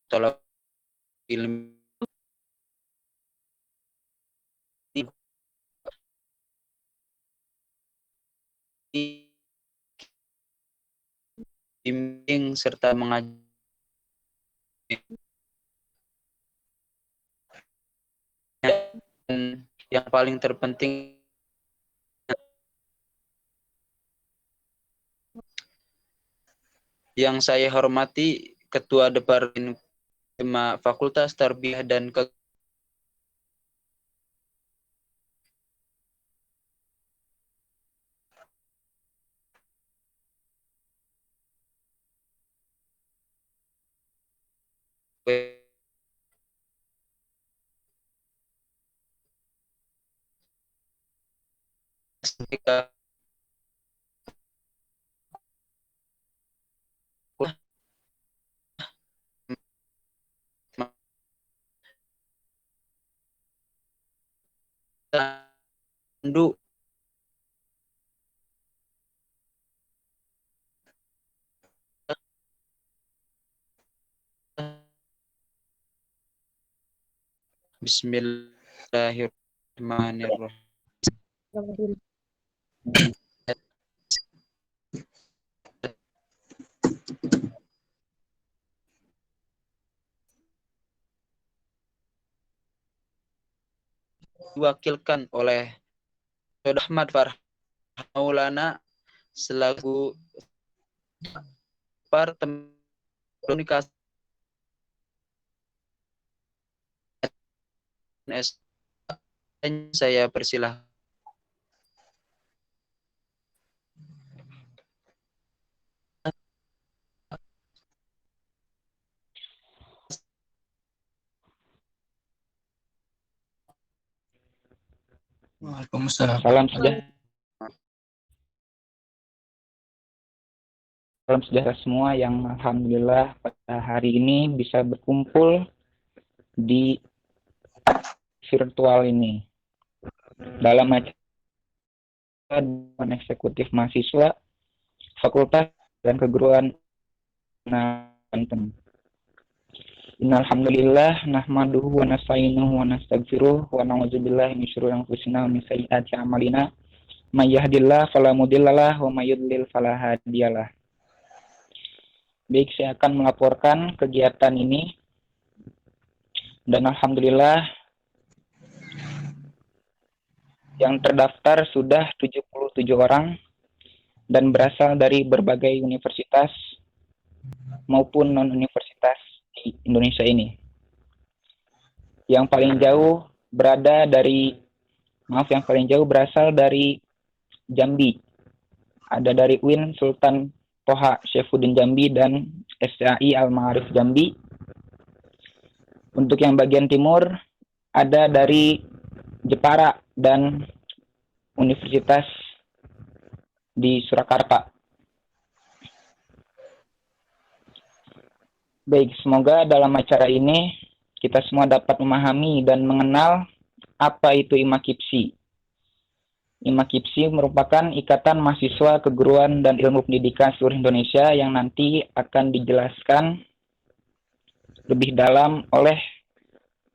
tolak film bimbing serta mengajar yang paling terpenting yang saya hormati Ketua Departemen Fakultas Tarbiyah dan Pandu. Bismillahirrahmanirrahim. Diwakilkan oleh Saudara Ahmad Farhan Maulana selaku Departemen Komunikasi S. Saya persilahkan. Waalaikumsalam. Salam sejahtera semua yang alhamdulillah pada hari ini bisa berkumpul di virtual ini dalam acara eksekutif mahasiswa Fakultas dan Keguruan Banten. Innalhamdulillah nahmaduhu wa nasta'inuhu wa nastaghfiruh wa na'udzubillahi min syururi anfusina wa min sayyiati a'malina may yahdihillahu fala mudhillalah wa may yudlil fala hadiyalah. Baik, saya akan melaporkan kegiatan ini dan alhamdulillah yang terdaftar sudah 77 orang dan berasal dari berbagai universitas maupun non-universitas di Indonesia ini. Yang paling jauh berasal dari Jambi. Ada dari UIN Sultan Toha Syaifuddin Jambi dan STAI Al-Ma'arif Jambi. Untuk yang bagian timur ada dari Jepara dan Universitas di Surakarta. Baik, semoga dalam acara ini kita semua dapat memahami dan mengenal apa itu IMAKIPSI. IMAKIPSI merupakan Ikatan Mahasiswa Keguruan dan Ilmu Pendidikan seluruh Indonesia yang nanti akan dijelaskan lebih dalam oleh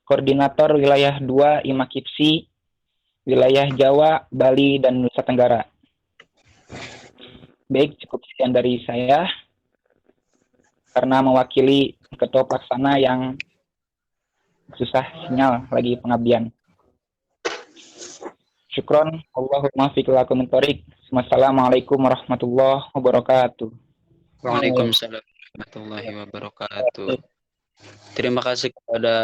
Koordinator Wilayah 2 IMAKIPSI Wilayah Jawa, Bali, dan Nusa Tenggara. Baik, cukup sekian dari saya karena mewakili Ketua Pelaksana yang susah sinyal lagi pengabdian. Syukron, Allahumma fiqh lakum min thoriq. Wassalamualaikum warahmatullahi wabarakatuh. Waalaikumsalam warahmatullahi wabarakatuh. Terima kasih kepada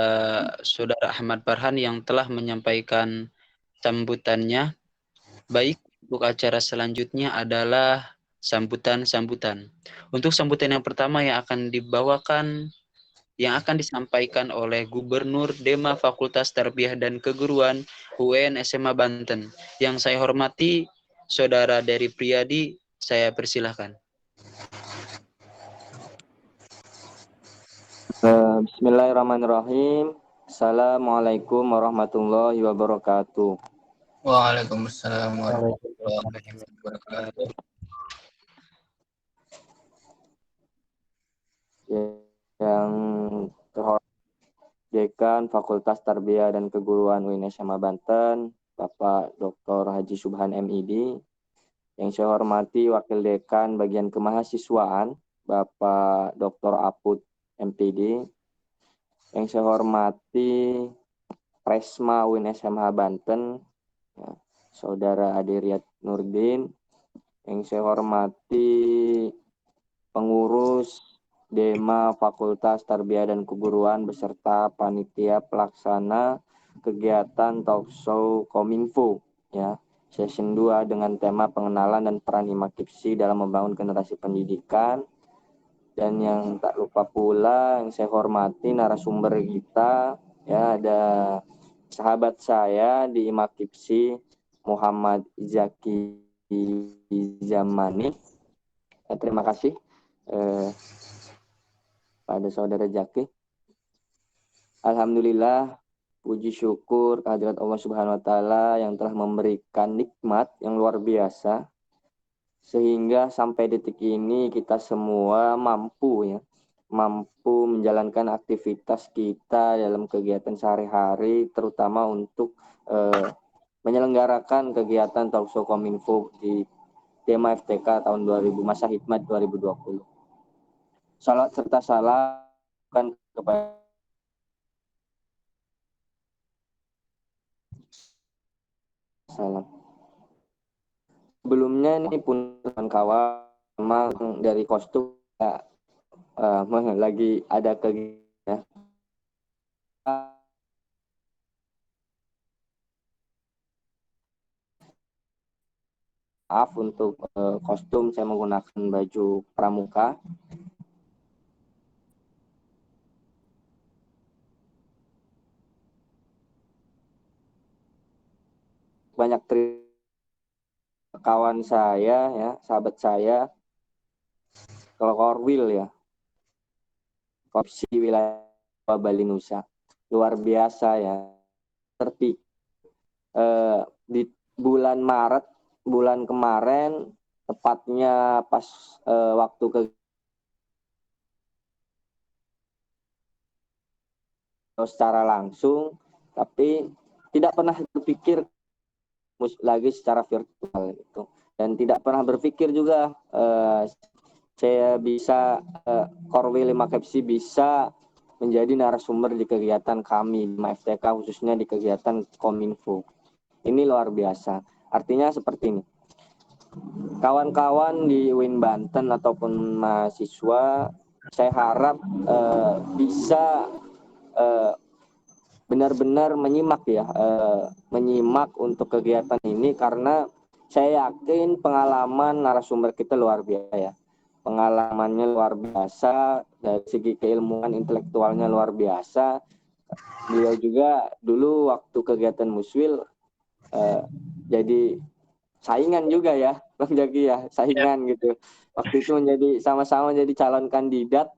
Saudara Ahmad Farhan yang telah menyampaikan sambutannya. Baik, untuk acara selanjutnya adalah sambutan-sambutan. Untuk sambutan yang pertama yang akan dibawakan yang akan disampaikan oleh Gubernur Dema Fakultas Tarbiyah dan Keguruan UIN SMA Banten. Yang saya hormati Saudara Dery Priyadi, saya persilahkan. Bismillahirrahmanirrahim. Assalamualaikum warahmatullahi wabarakatuh. Waalaikumsalam warahmatullahi wabarakatuh. Yang terhormat Dekan Fakultas Tarbiyah dan Keguruan UIN SMA Banten, Bapak Dr. Haji Subhan MID. Yang saya hormati Wakil Dekan Bagian Kemahasiswaan, Bapak Dr. Apud MPD. Yang saya hormati Presma UIN SMA Banten, ya, Saudara Aderiat Nurdin. Yang saya hormati pengurus Dema Fakultas Tarbiyah dan Keguruan beserta panitia pelaksana kegiatan Talkshow Kominfo, ya, session 2 dengan tema pengenalan dan peran IMAKIPSI dalam membangun generasi pendidikan. Dan yang tak lupa pula yang saya hormati narasumber kita, ya, ada sahabat saya di IMAKIPSI, Muhammad Zaki Zamani. Terima kasih pada Saudara Zaki. Alhamdulillah, puji syukur kehadirat Allah Subhanahu wa Ta'ala yang telah memberikan nikmat yang luar biasa, sehingga sampai detik ini kita semua mampu menjalankan aktivitas kita dalam kegiatan sehari-hari, terutama untuk menyelenggarakan kegiatan Talkshow Kominfo di tema FTK tahun 2000, masa hikmat 2020. Salat serta salam kepada salam. Sebelumnya ini pun kawan memang dari kostum ya, lagi ada kegiatan. Maaf untuk kostum, saya menggunakan baju pramuka. Banyak kawan saya, ya, sahabat saya, kalau Korwil, ya, Kopsi wilayah Bali Nusa, luar biasa, ya. Seperti di bulan Maret, bulan kemarin, tepatnya pas waktu ke secara langsung, tapi tidak pernah berpikir lagi secara virtual gitu, dan tidak pernah berpikir juga saya bisa Korwil IMAKIPSI bisa menjadi narasumber di kegiatan kami di FTK, khususnya di kegiatan Kominfo. Ini luar biasa. Artinya seperti ini, kawan-kawan di UIN Banten ataupun mahasiswa, saya harap bisa benar-benar menyimak, ya, menyimak untuk kegiatan ini, karena saya yakin pengalaman narasumber kita luar biasa, ya. Pengalamannya luar biasa, dari segi keilmuan intelektualnya luar biasa. Beliau juga dulu waktu kegiatan Muswil jadi saingan juga, ya, Bang Jaki, ya, saingan gitu. Waktu itu menjadi sama-sama jadi calon kandidat,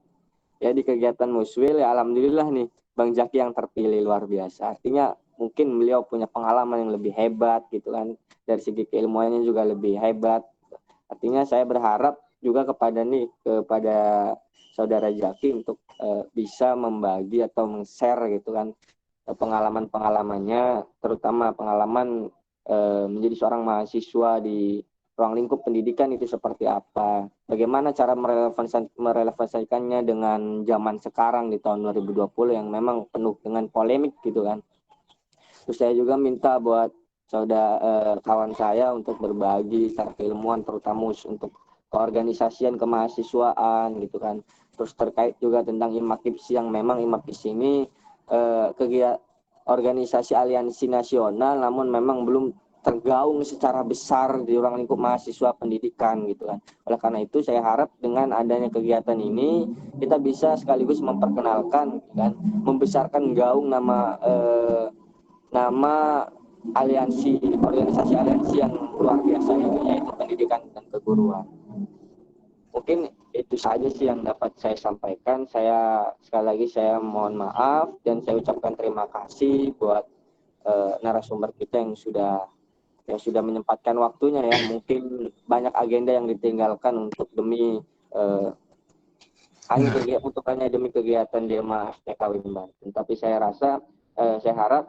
ya, di kegiatan Muswil, ya. Alhamdulillah nih Bang Jaki yang terpilih, luar biasa. Artinya mungkin beliau punya pengalaman yang lebih hebat gitu kan, dari segi keilmuannya juga lebih hebat. Artinya saya berharap juga kepada Saudara Jaki untuk bisa membagi atau men-share gitu kan pengalaman-pengalamannya, terutama pengalaman menjadi seorang mahasiswa di ruang lingkup pendidikan itu seperti apa, bagaimana cara merelevansikannya dengan zaman sekarang di tahun 2020 yang memang penuh dengan polemik gitu kan. Terus saya juga minta buat saudara kawan saya untuk berbagi secara keilmuan, terutama untuk keorganisasian kemahasiswaan gitu kan. Terus terkait juga tentang IMAKIPSI, yang memang IMAKIPSI ini kegiatan organisasi aliansi nasional, namun memang belum tergaung secara besar di ruang lingkup mahasiswa pendidikan gitu kan. Oleh karena itu saya harap dengan adanya kegiatan ini kita bisa sekaligus memperkenalkan gitu kan, membesarkan gaung nama organisasi aliansi yang luar biasa ini, yaitu pendidikan dan keguruan. Mungkin itu saja sih yang dapat saya sampaikan. Sekali lagi saya mohon maaf dan saya ucapkan terima kasih buat narasumber kita yang sudah menyempatkan waktunya ya. Mungkin banyak agenda yang ditinggalkan untuk demi hanya demi kegiatan Dema FTK Banten. Tapi saya harap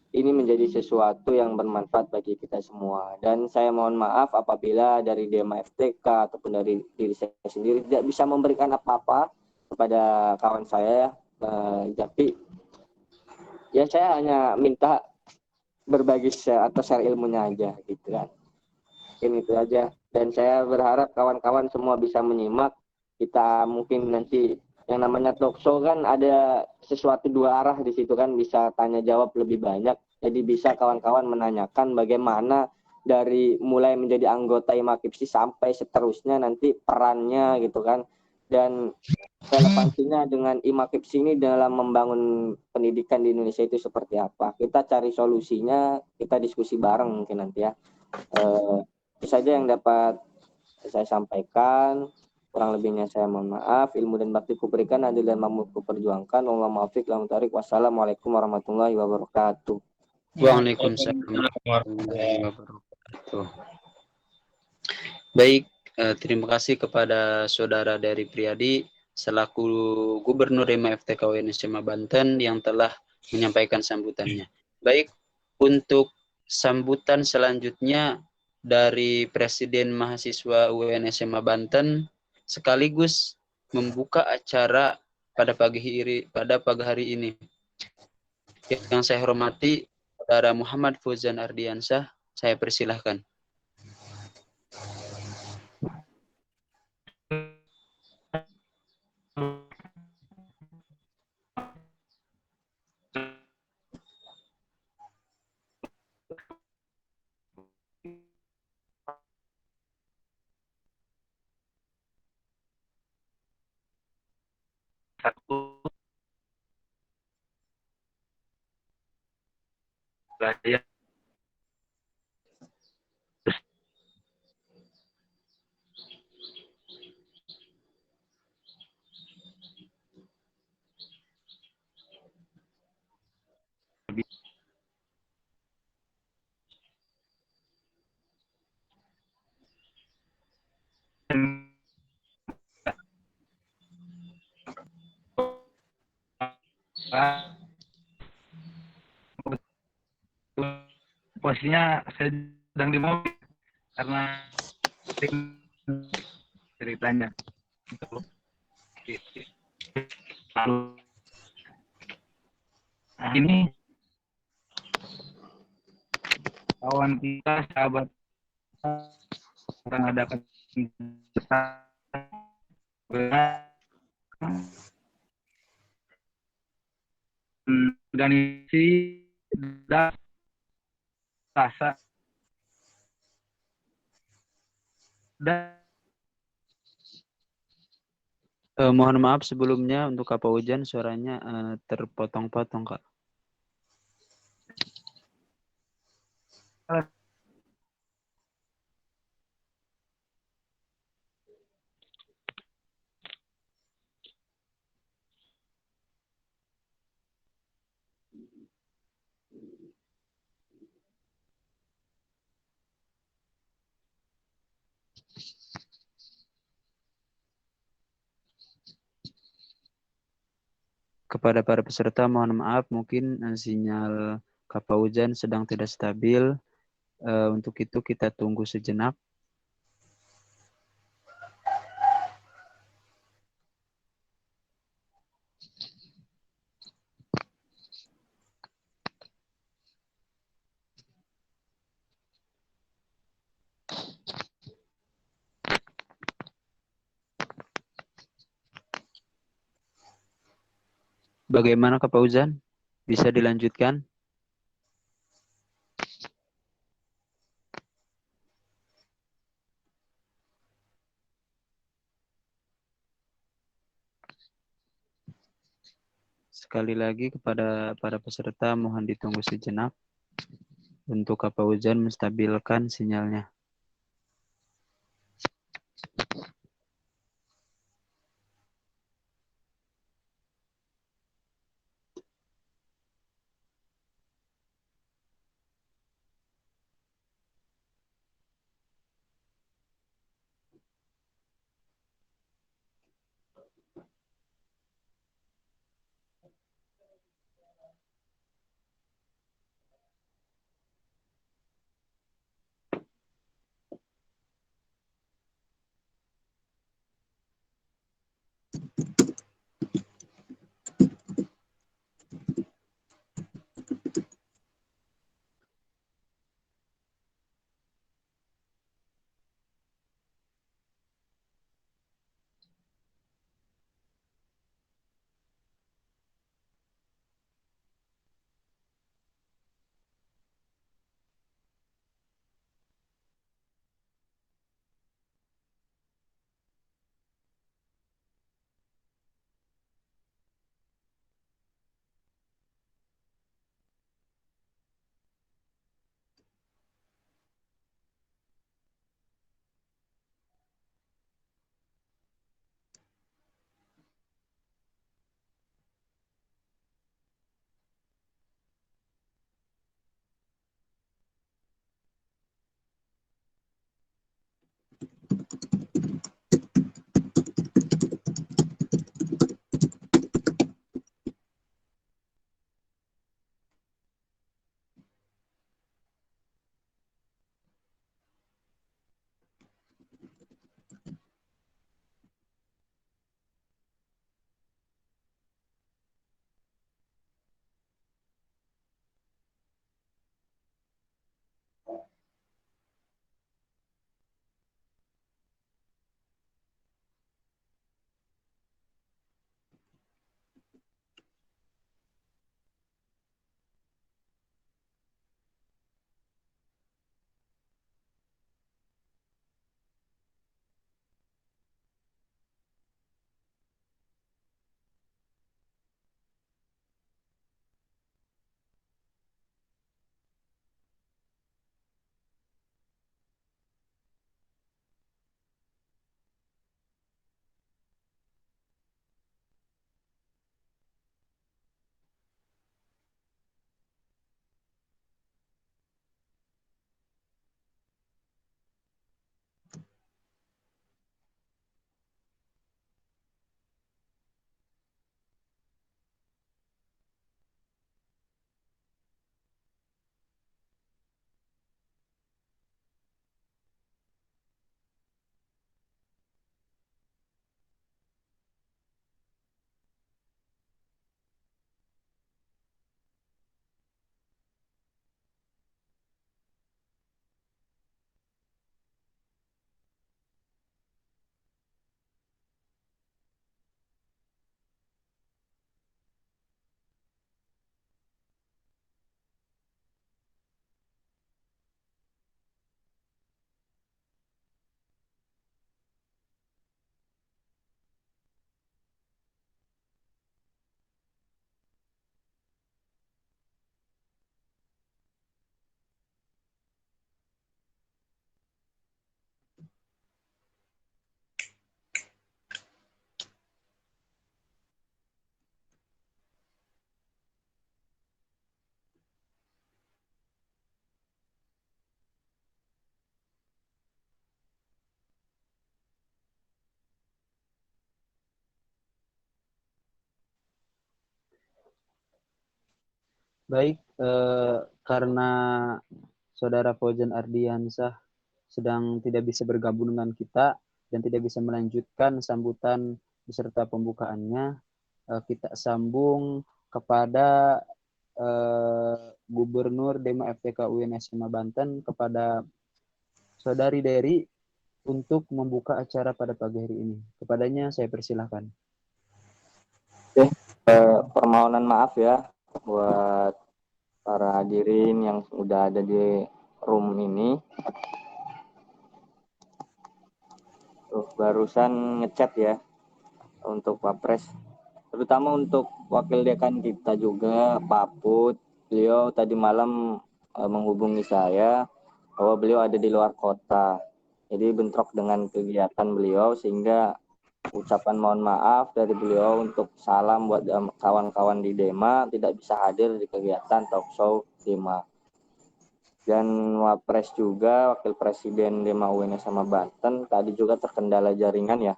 ini menjadi sesuatu yang bermanfaat bagi kita semua. Dan saya mohon maaf apabila dari Dema FTK ataupun dari diri saya sendiri tidak bisa memberikan apa-apa kepada kawan saya. Tapi ya saya hanya minta berbagi atau share ilmunya aja gitu kan. Mungkin itu aja. Dan saya berharap kawan-kawan semua bisa menyimak. Kita mungkin nanti yang namanya talk show kan ada sesuatu dua arah di situ kan, bisa tanya jawab lebih banyak. Jadi bisa kawan-kawan menanyakan bagaimana dari mulai menjadi anggota IMAKIPSI sampai seterusnya nanti perannya gitu kan. Dan relevansinya dengan IMAKIPSI ini dalam membangun pendidikan di Indonesia itu seperti apa. Kita cari solusinya, kita diskusi bareng mungkin nanti ya. Itu saja yang dapat saya sampaikan. Kurang lebihnya saya mohon maaf. Ilmu dan bakti kuberikan, adil dan mampu kuperjuangkan. Wassalamualaikum warahmatullahi wabarakatuh. Waalaikumsalam warahmatullahi wabarakatuh. Baik, terima kasih kepada saudara dari Priyadi selaku Gubernur Dema FTK UIN SMA Banten yang telah menyampaikan sambutannya. Baik, untuk sambutan selanjutnya dari Presiden Mahasiswa UIN SMA Banten sekaligus membuka acara pada pagi hari ini. Yang saya hormati Saudara Muhammad Fauzan Ardiansyah, saya persilahkan. Posisinya saya sedang di mobil karena ceritanya. Nah, ini kawan kita, sahabat mengadakan organisasi dan rasa dan Mohon maaf sebelumnya untuk Kak Paujan, suaranya terpotong-potong, Kak. Kepada para peserta mohon maaf, mungkin sinyal Kak Paujan sedang tidak stabil. Untuk itu kita tunggu sejenak. Bagaimana Kak Fauzan? Bisa dilanjutkan? sekali lagi kepada para peserta mohon ditunggu sejenak untuk Kak Fauzan menstabilkan sinyalnya. Baik, karena Saudara Fauzan Ardiansah sedang tidak bisa bergabung dengan kita dan tidak bisa melanjutkan sambutan beserta pembukaannya, kita sambung kepada Gubernur Dema FTK UIN SMA Banten kepada Saudari Dery untuk membuka acara pada pagi hari ini. Kepadanya saya persilahkan. Oke, permohonan maaf ya buat para hadirin yang sudah ada di room ini. Barusan ngechat ya untuk Wapres. terutama untuk wakil dekan kita juga, Pak Put. Beliau tadi malam menghubungi saya bahwa beliau ada di luar kota. Jadi bentrok dengan kegiatan beliau sehingga ucapan mohon maaf dari beliau untuk salam buat kawan-kawan di Dema tidak bisa hadir di kegiatan talk show Dema. Dan Wapres juga, Wakil Presiden Dema UNS sama Banten, tadi juga terkendala jaringan ya.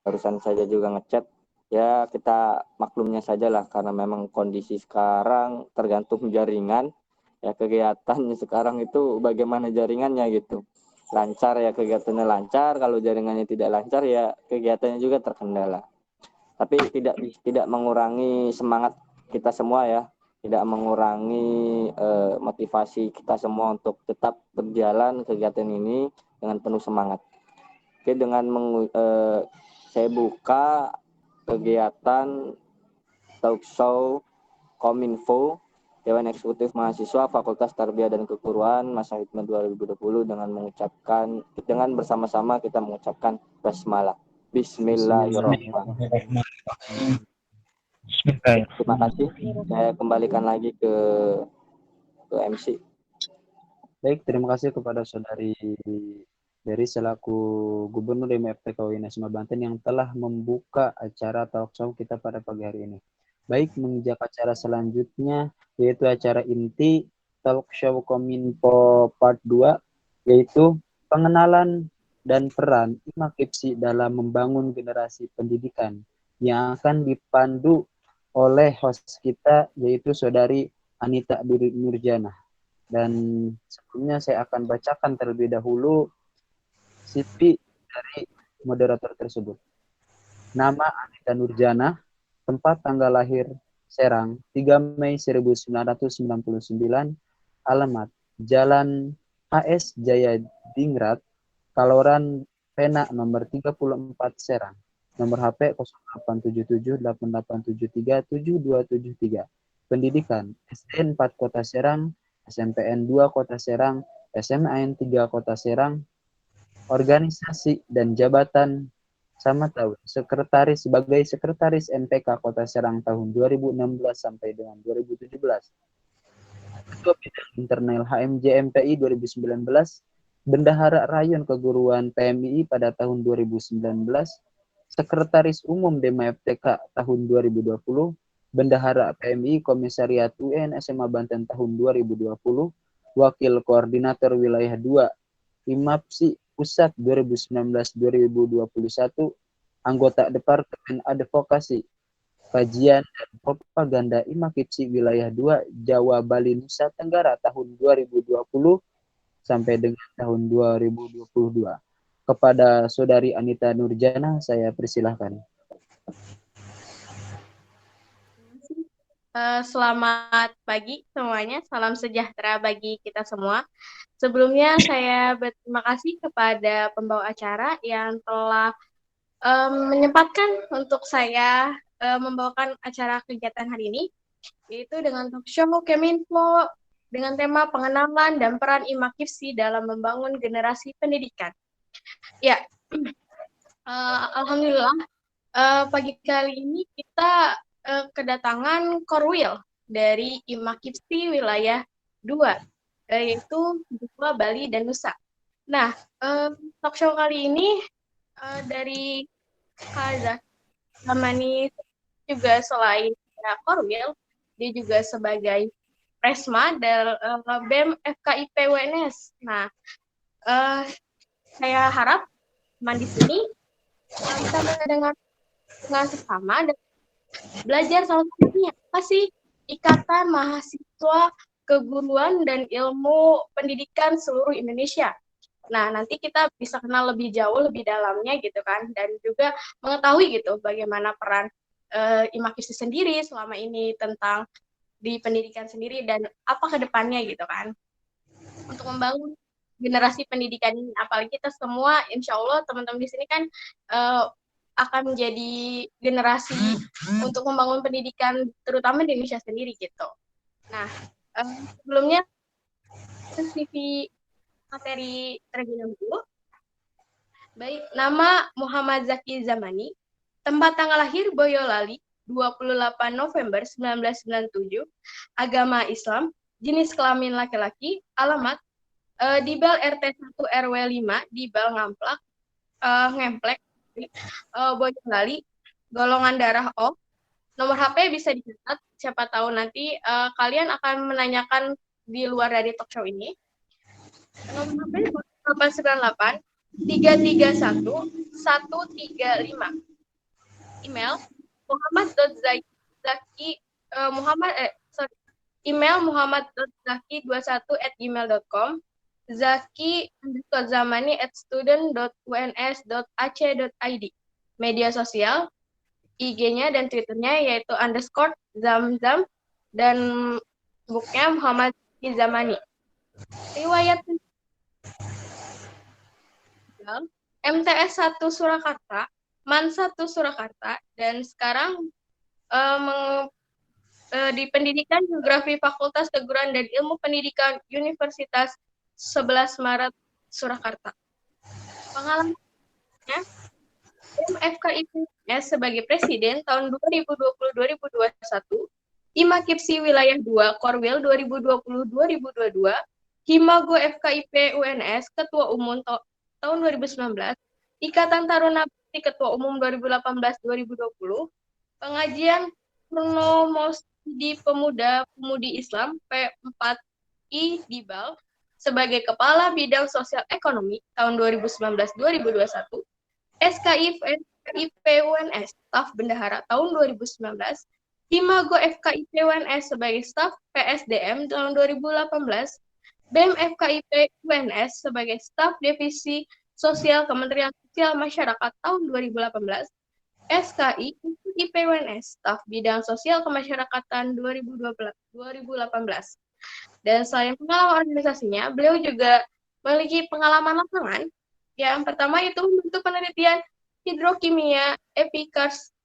Barusan saja juga ngechat, ya kita maklumnya saja lah karena memang kondisi sekarang tergantung jaringan. Ya kegiatannya sekarang itu bagaimana jaringannya gitu. Lancar ya kegiatannya lancar, kalau jaringannya tidak lancar ya kegiatannya juga terkendala. Tapi tidak mengurangi semangat kita semua ya. Tidak mengurangi motivasi kita semua untuk tetap berjalan kegiatan ini dengan penuh semangat. Oke, dengan saya buka kegiatan talk show Kominfo Dewan Eksekutif Mahasiswa Fakultas Tarbiyah dan Keguruan masa hikmah 2020 dengan bersama-sama kita mengucapkan basmalah. Bismillahirrahmanirrahim. Terima kasih. Saya kembalikan lagi ke MC. Baik, terima kasih kepada saudari Berry selaku Gubernur DMFT UIN Banten yang telah membuka acara talk show kita pada pagi hari ini. Baik, menginjak acara selanjutnya yaitu acara inti talk show Kominfo part 2 yaitu pengenalan dan peran IMAKIPSI dalam membangun generasi pendidikan yang akan dipandu oleh host kita yaitu saudari Anita Nurjana. Dan sebelumnya saya akan bacakan terlebih dahulu CV dari moderator tersebut. Nama Anita Nurjana, tempat tanggal lahir Serang, 3 Mei 1999, alamat Jalan HS Jaya Dingrat, Kaloran Pena nomor 34 Serang, nomor HP 087788737273. Pendidikan SDN 4 Kota Serang, SMPN 2 Kota Serang, SMAN 3 Kota Serang. Organisasi dan jabatan sama tahun. Sebagai Sekretaris MPK Kota Serang tahun 2016 sampai dengan 2017. Ketua Bidang Internal HMJ MPI 2019. Bendahara Rayon Keguruan PMI pada tahun 2019. Sekretaris Umum DEMA FTK tahun 2020. Bendahara PMI Komisariat UN SMA Banten tahun 2020, Wakil Koordinator Wilayah 2, IMAPSI Pusat 2019-2021, Anggota Departemen Advokasi, Kajian dan Propaganda IMAKIPSI Wilayah 2, Jawa, Bali, Nusa Tenggara tahun 2020 sampai dengan tahun 2022. Kepada Saudari Anita Nurjana, saya persilahkan. Selamat pagi semuanya, salam sejahtera bagi kita semua. Sebelumnya saya berterima kasih kepada pembawa acara yang telah menyempatkan untuk saya membawakan acara kegiatan hari ini, yaitu dengan talk show Kominfo dengan tema pengenalan dan peran IMAKIPSI dalam membangun generasi pendidikan. Ya, alhamdulillah pagi kali ini kita kedatangan Korwil dari IMAKIPSI wilayah 2, yaitu Jawa, Bali, dan Nusa. Nah, talk show kali ini dari Kak Zamani juga selain Korwil, dia juga sebagai Presma dari BEM FKIP UNS. Nah, saya harap teman di sini bisa mendengar dengan seksama dan belajar salah satunya apa sih Ikatan Mahasiswa Keguruan dan Ilmu Pendidikan seluruh Indonesia. Nah, nanti kita bisa kenal lebih jauh, lebih dalamnya gitu kan, dan juga mengetahui gitu bagaimana peran IMAKIPSI sendiri selama ini tentang di pendidikan sendiri dan apa ke depannya gitu kan. Untuk membangun generasi pendidikan ini, apalagi kita semua insya Allah teman-teman di sini kan akan menjadi generasi untuk membangun pendidikan terutama di Indonesia sendiri gitu. Nah, sebelumnya CV materi terlebih dahulu. Baik, nama Muhammad Zaki Zamani, tempat tanggal lahir Boyolali, 28 November 1997, agama Islam, jenis kelamin laki-laki, alamat di Bal RT 1 RW 5 di Bal Ngemplek, Boyolali, golongan darah O. Nomor HP bisa dicatat, siapa tahu nanti kalian akan menanyakan di luar dari talk show ini. Nomor HP 898 331 135. Email email muhammad.zaki21@gmail.com, zaki_zamani@student.uns.ac.id. Media sosial, IG-nya dan Twitter-nya yaitu _zamzam dan booknya Muhammad Zaki Zamani. Riwayat MTS 1 Surakarta, MAN 1 Surakarta, dan sekarang di Pendidikan Geografi Fakultas Keguruan dan Ilmu Pendidikan Universitas 11 Maret Surakarta. Pengalamannya, FKIP sebagai Presiden tahun 2020-2021, Himakipsi Wilayah 2 Korwil 2020-2022, Himago FKIP UNS Ketua Umum tahun 2019, Ikatan Taruna Bakti Ketua Umum 2018-2020, Pengajian Promosi Pemuda-Pemudi Islam P4I di Bal sebagai Kepala Bidang Sosial Ekonomi tahun 2019-2021, SKIP UNS Staf Bendahara tahun 2019, Himago FKIP UNS sebagai Staf PSDM tahun 2018, BEM FKIP UNS sebagai Staf Divisi Sosial Kementerian Sosial Masyarakat tahun 2018, SKI IP UNS Staf Bidang Sosial Kemasyarakatan 2018. Dan selain pengalaman organisasinya, beliau juga memiliki pengalaman lapangan. Yang pertama itu untuk penelitian hidrokimia Epikars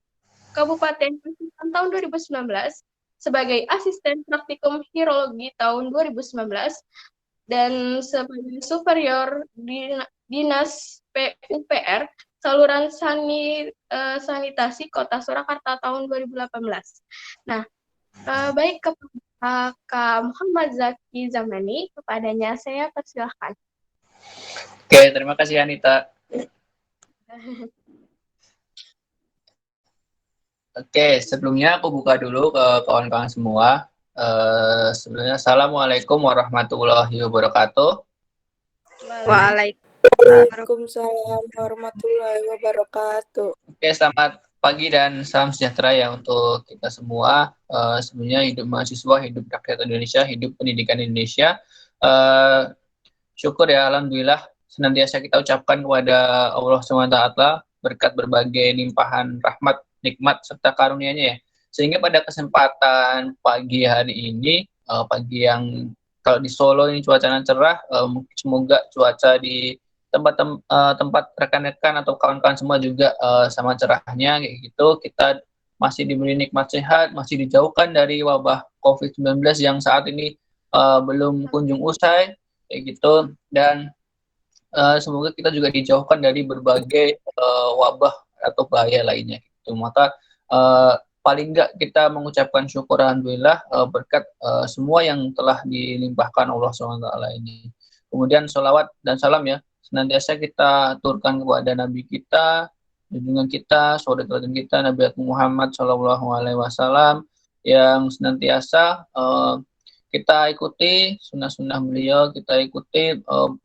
Kabupaten Pacitan tahun 2019 sebagai asisten praktikum hidrologi tahun 2019 dan sebagai superior dinas PUPR saluran sanitasi Kota Surakarta tahun 2018. Nah, baik kepada Kak Muhammad Zaki Zamani, kepadanya saya persilahkan. Oke, terima kasih Anita. Oke, sebelumnya aku buka dulu ke kawan-kawan semua. Sebelumnya, Assalamualaikum warahmatullahi wabarakatuh. Waalaikumsalam warahmatullahi wabarakatuh. Oke, selamat pagi dan salam sejahtera ya untuk kita semua. Sebelumnya hidup mahasiswa, hidup rakyat Indonesia, hidup pendidikan Indonesia. Syukur ya, alhamdulillah senantiasa kita ucapkan kepada Allah SWT berkat berbagai limpahan rahmat, nikmat serta karunia-Nya ya. Sehingga pada kesempatan pagi hari ini, pagi yang kalau di Solo ini cuacanya cerah, semoga cuaca di tempat rekan-rekan atau kawan-kawan semua juga sama cerahnya kayak gitu. Kita masih diberi nikmat sehat, masih dijauhkan dari wabah COVID-19 yang saat ini belum kunjung usai kayak gitu, dan semoga kita juga dijauhkan dari berbagai wabah atau bahaya lainnya gitu. Maka paling enggak kita mengucapkan syukur alhamdulillah berkat semua yang telah dilimpahkan Allah SWT ini. Kemudian sholawat dan salam ya senantiasa kita aturkan kepada Nabi kita, junjungan kita, saudara kita Nabi Muhammad SAW yang senantiasa kita ikuti sunnah-sunnah beliau, kita ikuti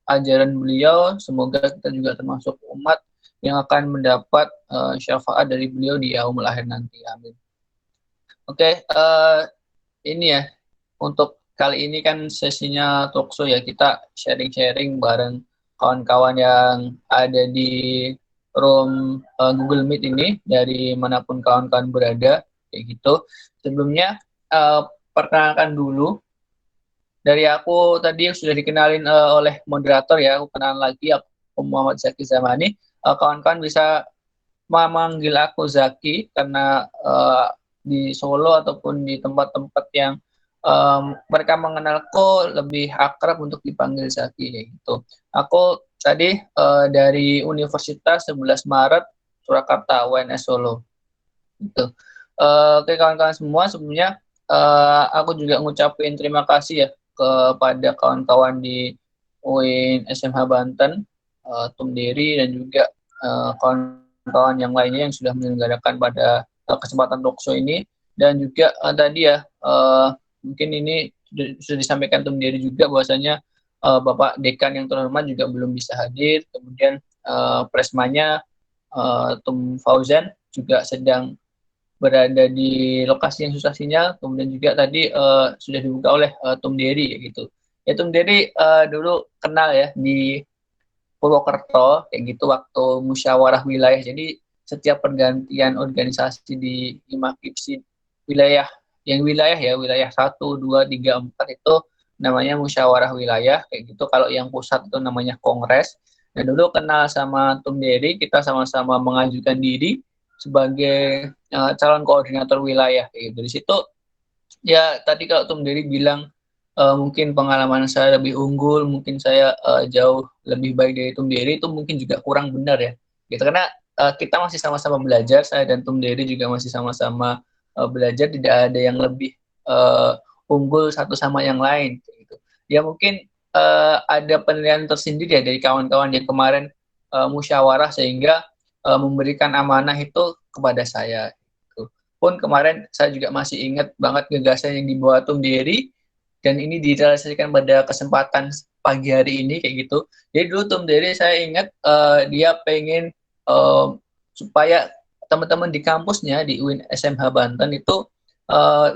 ajaran beliau. Semoga kita juga termasuk umat yang akan mendapat syafaat dari beliau di yaumul akhir nanti. Amin. Oke, ini ya untuk kali ini kan sesinya talkshow ya, kita sharing-sharing bareng kawan-kawan yang ada di room Google Meet ini dari manapun kawan-kawan berada kayak gitu. Sebelumnya perkenalkan dulu dari aku tadi sudah dikenalin oleh moderator ya, aku kenalan lagi, aku Muhammad Zaki Zamani. Kawan-kawan bisa memanggil aku Zaki karena di Solo ataupun di tempat-tempat yang mereka mengenalku lebih akrab untuk dipanggil Zaki gitu. Aku tadi dari Universitas 11 Maret Surakarta UNS Solo gitu. Oke kawan-kawan semua, sebelumnya aku juga ngucapin terima kasih ya kepada kawan-kawan di UIN SMH Banten, Tum Dery dan juga kawan-kawan yang lainnya yang sudah menyelenggarakan pada kesempatan talkshow ini. Dan juga tadi ya mungkin ini sudah disampaikan Tum Dery juga bahwasanya Bapak Dekan yang terhormat juga belum bisa hadir. Kemudian Presmanya Tum Fauzan juga sedang berada di lokasi yang susah sinyal. Kemudian juga tadi sudah dibuka oleh Tum Dery gitu. Ya Tum Dery dulu kenal ya di Purwokerto kayak gitu waktu musyawarah wilayah. Jadi setiap pergantian organisasi di Himakipsi wilayah wilayah 1, 2, 3, 4 itu namanya musyawarah wilayah kayak gitu. Kalau yang pusat itu namanya kongres. Dan dulu kenal sama Tum Dery, kita sama-sama mengajukan diri sebagai calon koordinator wilayah kayak gitu. Di situ ya tadi kalau Tum Dery bilang mungkin pengalaman saya lebih unggul, mungkin saya jauh lebih baik dari Tum Dery, itu mungkin juga kurang benar ya. Gitu karena kita masih sama-sama belajar, saya dan Tum Dery juga masih sama-sama belajar, tidak ada yang lebih unggul satu sama yang lain gitu. Ya mungkin ada penilaian tersendiri ya dari kawan-kawan yang kemarin musyawarah sehingga memberikan amanah itu kepada saya. Gitu. Pun kemarin saya juga masih ingat banget gagasan yang dibawa Tum Dery dan ini direalisasikan pada kesempatan pagi hari ini kayak gitu. Jadi dulu Tum Dery saya ingat dia pengen supaya teman-teman di kampusnya di UIN SMH Banten itu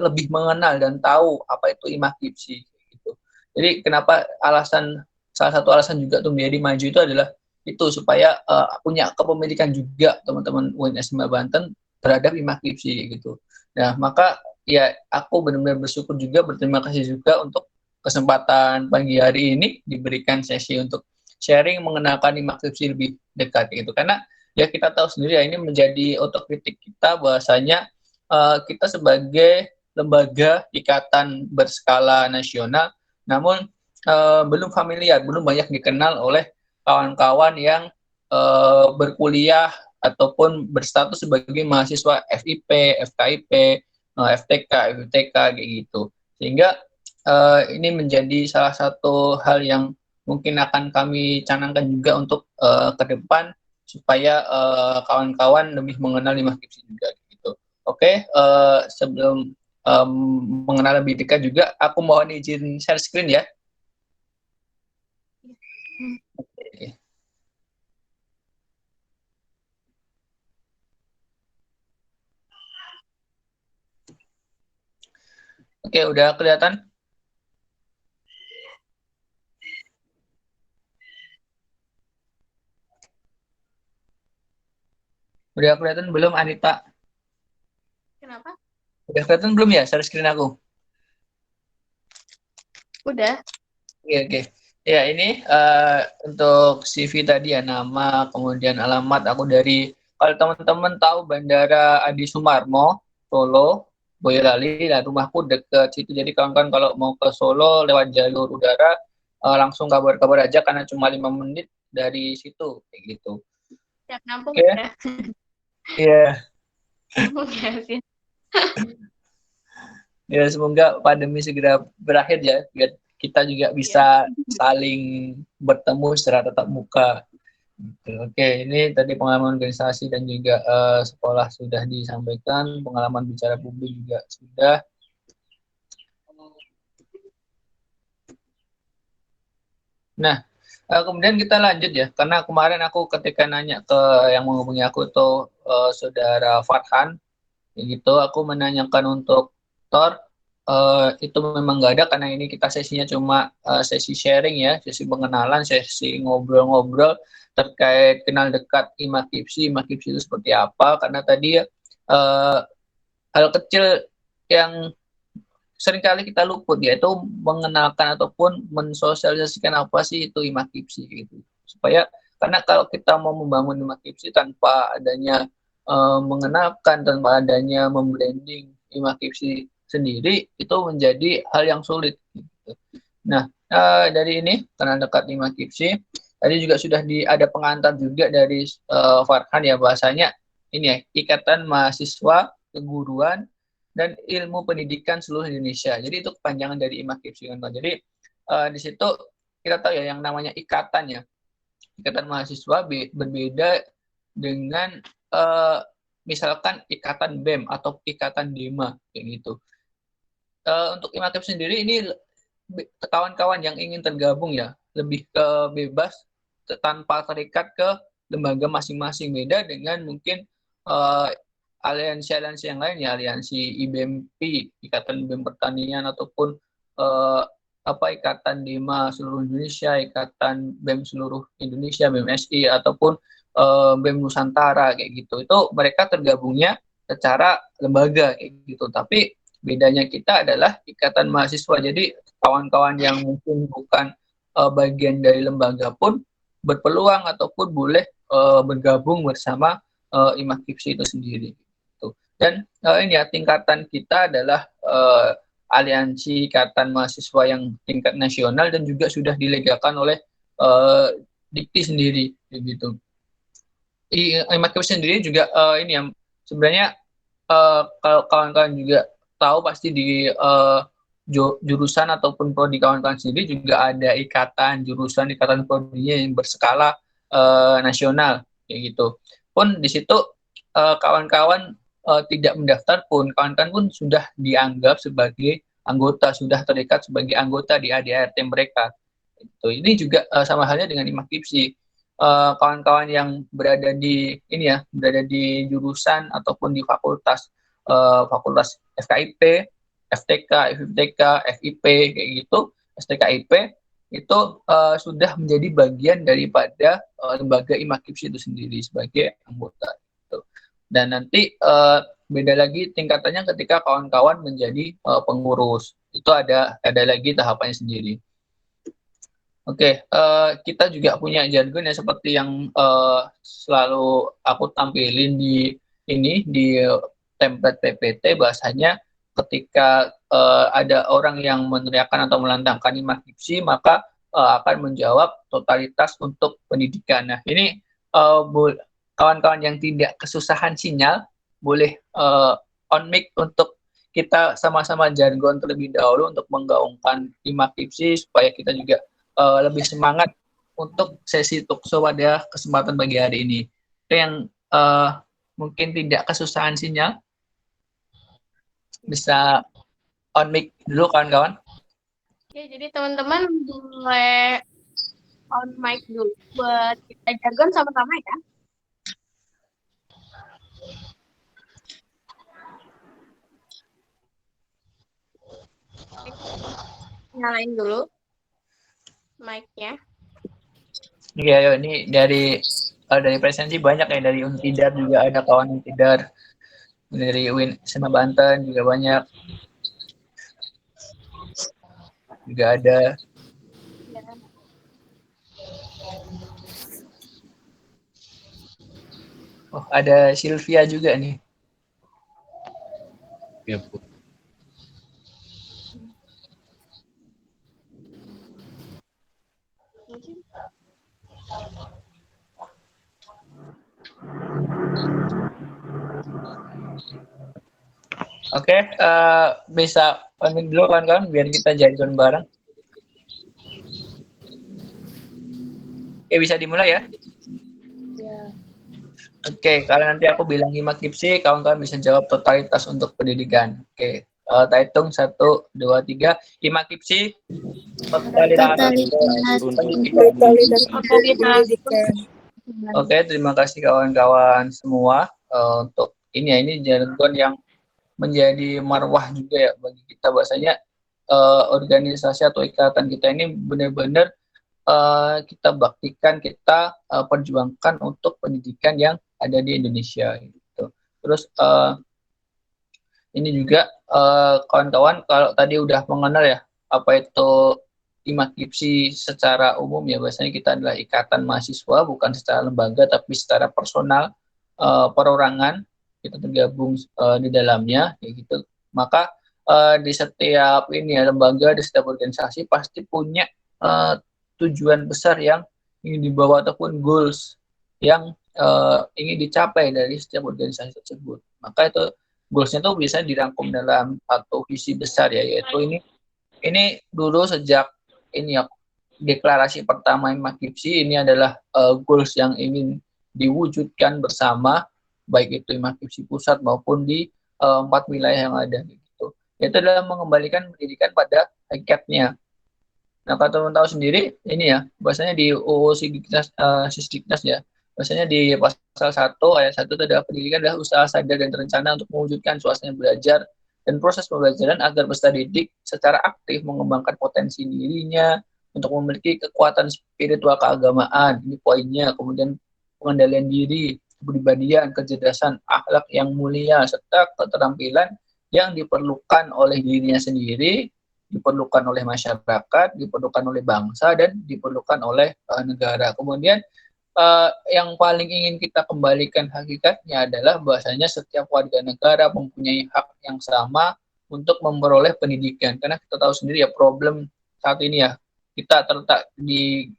lebih mengenal dan tahu apa itu Himakipsi gitu. Jadi kenapa salah satu alasan juga Tum Dery maju itu adalah itu supaya punya kepemilikan juga teman-teman UIN SMH Banten terhadap Himakipsi gitu. Nah, maka ya aku benar-benar bersyukur juga, berterima kasih juga untuk kesempatan pagi hari ini diberikan sesi untuk sharing mengenalkan Himakipsi lebih dekat gitu. Karena ya kita tahu sendiri ya ini menjadi otokritik kita bahwasanya kita sebagai lembaga ikatan berskala nasional namun belum familiar, belum banyak dikenal oleh kawan-kawan yang berkuliah ataupun berstatus sebagai mahasiswa FIP, FKIP, FTK, FTK kayak gitu. Sehingga ini menjadi salah satu hal yang mungkin akan kami canangkan juga untuk ke depan supaya kawan-kawan lebih mengenal Himakipsi juga gitu. Oke, sebelum mengenal lebih dekat juga, aku mohon izin share screen ya. Oke. Oke, udah kelihatan? Udah kelihatan belum, Anita? Kenapa? Udah kelihatan belum ya share screen aku? Udah. Oke. Ya, ini untuk CV tadi ya, nama, kemudian alamat aku dari, kalau teman-teman tahu Bandara Adi Sumarmo, Solo, Boyolali, nah rumahku deket situ. Jadi kawan-kawan kalau mau ke Solo lewat jalur udara, langsung kabar-kabar aja karena cuma 5 menit dari situ, kayak gitu. Siap nampung Oke. ya. Iya. Oke, Ya, semoga pandemi segera berakhir ya, biar kita juga bisa saling bertemu secara tatap muka. Oke, ini tadi pengalaman organisasi dan juga sekolah sudah disampaikan, pengalaman bicara publik juga sudah. Nah, kemudian kita lanjut ya, karena kemarin aku ketika nanya ke yang menghubungi aku tuh saudara Farhan, gitu, aku menanyakan untuk Tor, itu memang nggak ada karena ini kita sesinya cuma sesi sharing ya, sesi pengenalan, sesi ngobrol-ngobrol terkait kenal dekat Himakipsi itu seperti apa, karena tadi ya hal kecil yang seringkali kita luput yaitu mengenalkan ataupun mensosialisasikan apa sih itu Himakipsi gitu, supaya karena kalau kita mau membangun Himakipsi tanpa adanya mengenalkan, tanpa adanya membranding Himakipsi sendiri itu menjadi hal yang sulit gitu. Nah, dari ini karena dekat Himakipsi tadi juga sudah ada pengantar juga dari Farhan ya, bahasanya ini ya, Ikatan Mahasiswa keguruan, dan ilmu pendidikan seluruh Indonesia. Jadi itu kepanjangan dari IMAKIPSI. Jadi di situ kita tahu ya yang namanya ikatan ya. Ikatan mahasiswa berbeda dengan misalkan ikatan BEM atau ikatan DEMA kayak gitu. Untuk IMAKIPSI sendiri ini kawan-kawan yang ingin tergabung ya lebih ke bebas tanpa terikat ke lembaga masing-masing, beda dengan mungkin aliansi-aliansi yang lain ya, aliansi IBMP, Ikatan BEM Pertanian, ataupun Ikatan DEMA seluruh Indonesia, Ikatan BEM seluruh Indonesia, BEMSI, ataupun BEM Nusantara kayak gitu. Itu mereka tergabungnya secara lembaga kayak gitu. Tapi bedanya kita adalah ikatan mahasiswa. Jadi kawan-kawan yang mungkin bukan bagian dari lembaga pun berpeluang ataupun boleh bergabung bersama IMAKIPSI itu sendiri. Dan ini ya, tingkatan kita adalah aliansi ikatan mahasiswa yang tingkat nasional dan juga sudah dilegakan oleh Dikti sendiri gitu. IMAKIPSI sendiri juga ini yang sebenarnya kalau kawan-kawan juga tahu pasti di jurusan ataupun prodi kawan-kawan sendiri juga ada ikatan jurusan, ikatan prodinya yang berskala nasional kayak gitu. Pun di situ kawan-kawan tidak mendaftar pun kawan-kawan pun sudah dianggap sebagai anggota, sudah terikat sebagai anggota di ADART mereka. Ini juga sama halnya dengan IMAKIPSI. Kawan-kawan yang berada di berada di jurusan ataupun di fakultas FKIP, FTK, FIPTK, FIP kayak gitu, STKIP itu sudah menjadi bagian daripada lembaga IMAKIPSI itu sendiri sebagai anggota. Dan nanti beda lagi tingkatannya ketika kawan-kawan menjadi pengurus. Itu ada lagi tahapannya sendiri. Oke, kita juga punya jargon ya seperti yang selalu aku tampilin di template PPT, bahasanya ketika ada orang yang meneriakkan atau melantangkan IMAKIPSI maka akan menjawab totalitas untuk pendidikan. Nah, ini kawan-kawan yang tidak kesusahan sinyal boleh on mic untuk kita sama-sama jargon terlebih dahulu untuk menggaungkan IMAKIPSI supaya kita juga lebih semangat untuk sesi talkshow pada kesempatan pagi hari ini. Itu yang mungkin tidak kesusahan sinyal bisa on mic dulu kawan-kawan. Oke, jadi teman-teman boleh on mic dulu buat kita jargon sama-sama ya. Nyalain dulu mic-nya. Iya, ayo ini dari presensi banyak ya, dari Untidar juga ada kawan Untidar, dari UIN SMA Banten juga banyak, juga ada. Oh, ada Sylvia juga nih. Ya, Bu. Oke, bisa pamit dulu kawan-kawan biar kita jargon bareng. Oke, bisa dimulai ya? Ya. Oke, kalau nanti aku bilang IMAKIPSI, kawan-kawan bisa jawab totalitas untuk pendidikan. Oke, kita hitung 1, 2, 3. IMAKIPSI totalitas pendidikan. Oke, terima kasih kawan-kawan semua untuk ini jargon yang menjadi marwah juga ya bagi kita, bahasanya organisasi atau ikatan kita ini benar-benar kita baktikan, kita perjuangkan untuk pendidikan yang ada di Indonesia gitu. Terus ini juga kawan-kawan kalau tadi udah mengenal ya apa itu IMAKIPSI secara umum ya, biasanya kita adalah ikatan mahasiswa bukan secara lembaga tapi secara personal, perorangan kita tergabung di dalamnya kayak gitu. Maka di setiap lembaga, di setiap organisasi pasti punya tujuan besar yang ingin dibawa ataupun goals yang ingin dicapai dari setiap organisasi tersebut. Maka itu goalsnya tuh bisa dirangkum dalam satu visi besar ya, yaitu ini dulu sejak ini ya deklarasi pertama IMAKIPSI ini adalah goals yang ingin diwujudkan bersama, baik itu IMAKIPSI pusat maupun di 4 wilayah yang ada gitu. Itu adalah mengembalikan pendidikan pada hakikatnya. Nah, kalau teman-teman tahu sendiri ini ya, bahasanya di UU Sisdiknas ya, bahasanya di pasal 1 ayat 1 itu adalah pendidikan adalah usaha sadar dan terencana untuk mewujudkan suasana belajar dan proses pembelajaran agar peserta didik secara aktif mengembangkan potensi dirinya untuk memiliki kekuatan spiritual keagamaan, ini poinnya. Kemudian pengendalian diri, kepribadian, kecerdasan, akhlak yang mulia, serta keterampilan yang diperlukan oleh dirinya sendiri, diperlukan oleh masyarakat, diperlukan oleh bangsa, dan diperlukan oleh negara. Kemudian yang paling ingin kita kembalikan hakikatnya adalah bahwasanya setiap warga negara mempunyai hak yang sama untuk memperoleh pendidikan. Karena kita tahu sendiri ya, problem saat ini ya, kita terletak di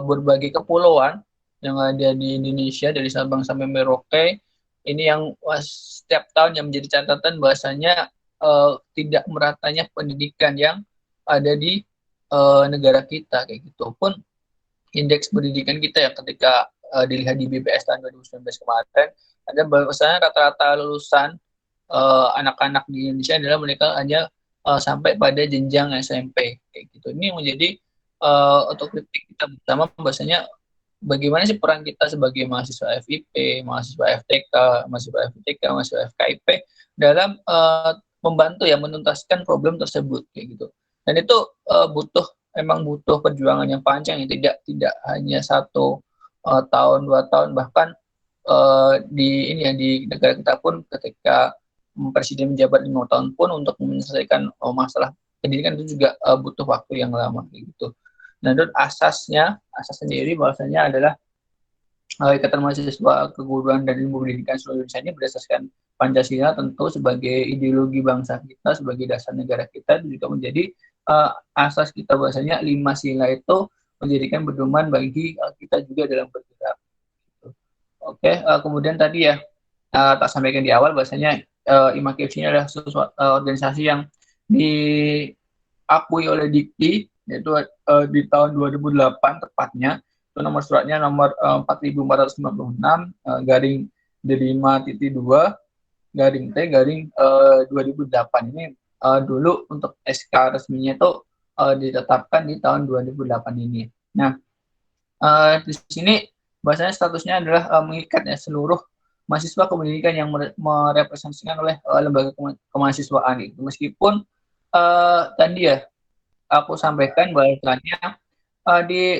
berbagai kepulauan yang ada di Indonesia dari Sabang sampai Merauke. Ini yang setiap tahun yang menjadi catatan bahwasanya tidak meratanya pendidikan yang ada di negara kita kayak gitu. Pun indeks pendidikan kita ya ketika dilihat di BPS tahun 2019 kemarin, ada bahwasanya rata-rata lulusan anak-anak di Indonesia adalah mereka hanya sampai pada jenjang SMP kayak gitu. Ini menjadi untuk kritik kita bersama bahwasanya bagaimana sih peran kita sebagai mahasiswa FIP, mahasiswa FTK, mahasiswa FTK, mahasiswa FKIP dalam membantu ya menuntaskan problem tersebut kayak gitu. Dan itu emang butuh perjuangan yang panjang, ya tidak hanya 1 tahun 2 tahun, bahkan di negara kita pun ketika presiden menjabat 5 tahun pun untuk menyelesaikan masalah pendidikan itu juga butuh waktu yang lama gitu. Nah, dan asas sendiri bahwasanya adalah Ikatan Mahasiswa Keguruan dan Ilmu Pendidikan seluruh Indonesia ini berdasarkan Pancasila tentu sebagai ideologi bangsa kita, sebagai dasar negara kita, juga menjadi asas kita bahwasanya 5 sila itu menjadikan pedoman bagi kita juga dalam bergerak. Oke, kemudian tadi ya tak sampaikan di awal bahwasanya IMAKIPSI ini adalah organisasi yang diakui oleh Dikti, yaitu di tahun 2008 tepatnya. Itu nomor suratnya nomor 4456 garing 5.2 garing T garing 2008. Ini dulu untuk SK resminya itu ditetapkan di tahun 2008 ini. Nah, di sini bahasanya statusnya adalah mengikat ya seluruh mahasiswa kependidikan yang merepresentasikan oleh lembaga kemahasiswaan itu. Meskipun tadi ya aku sampaikan bahwasannya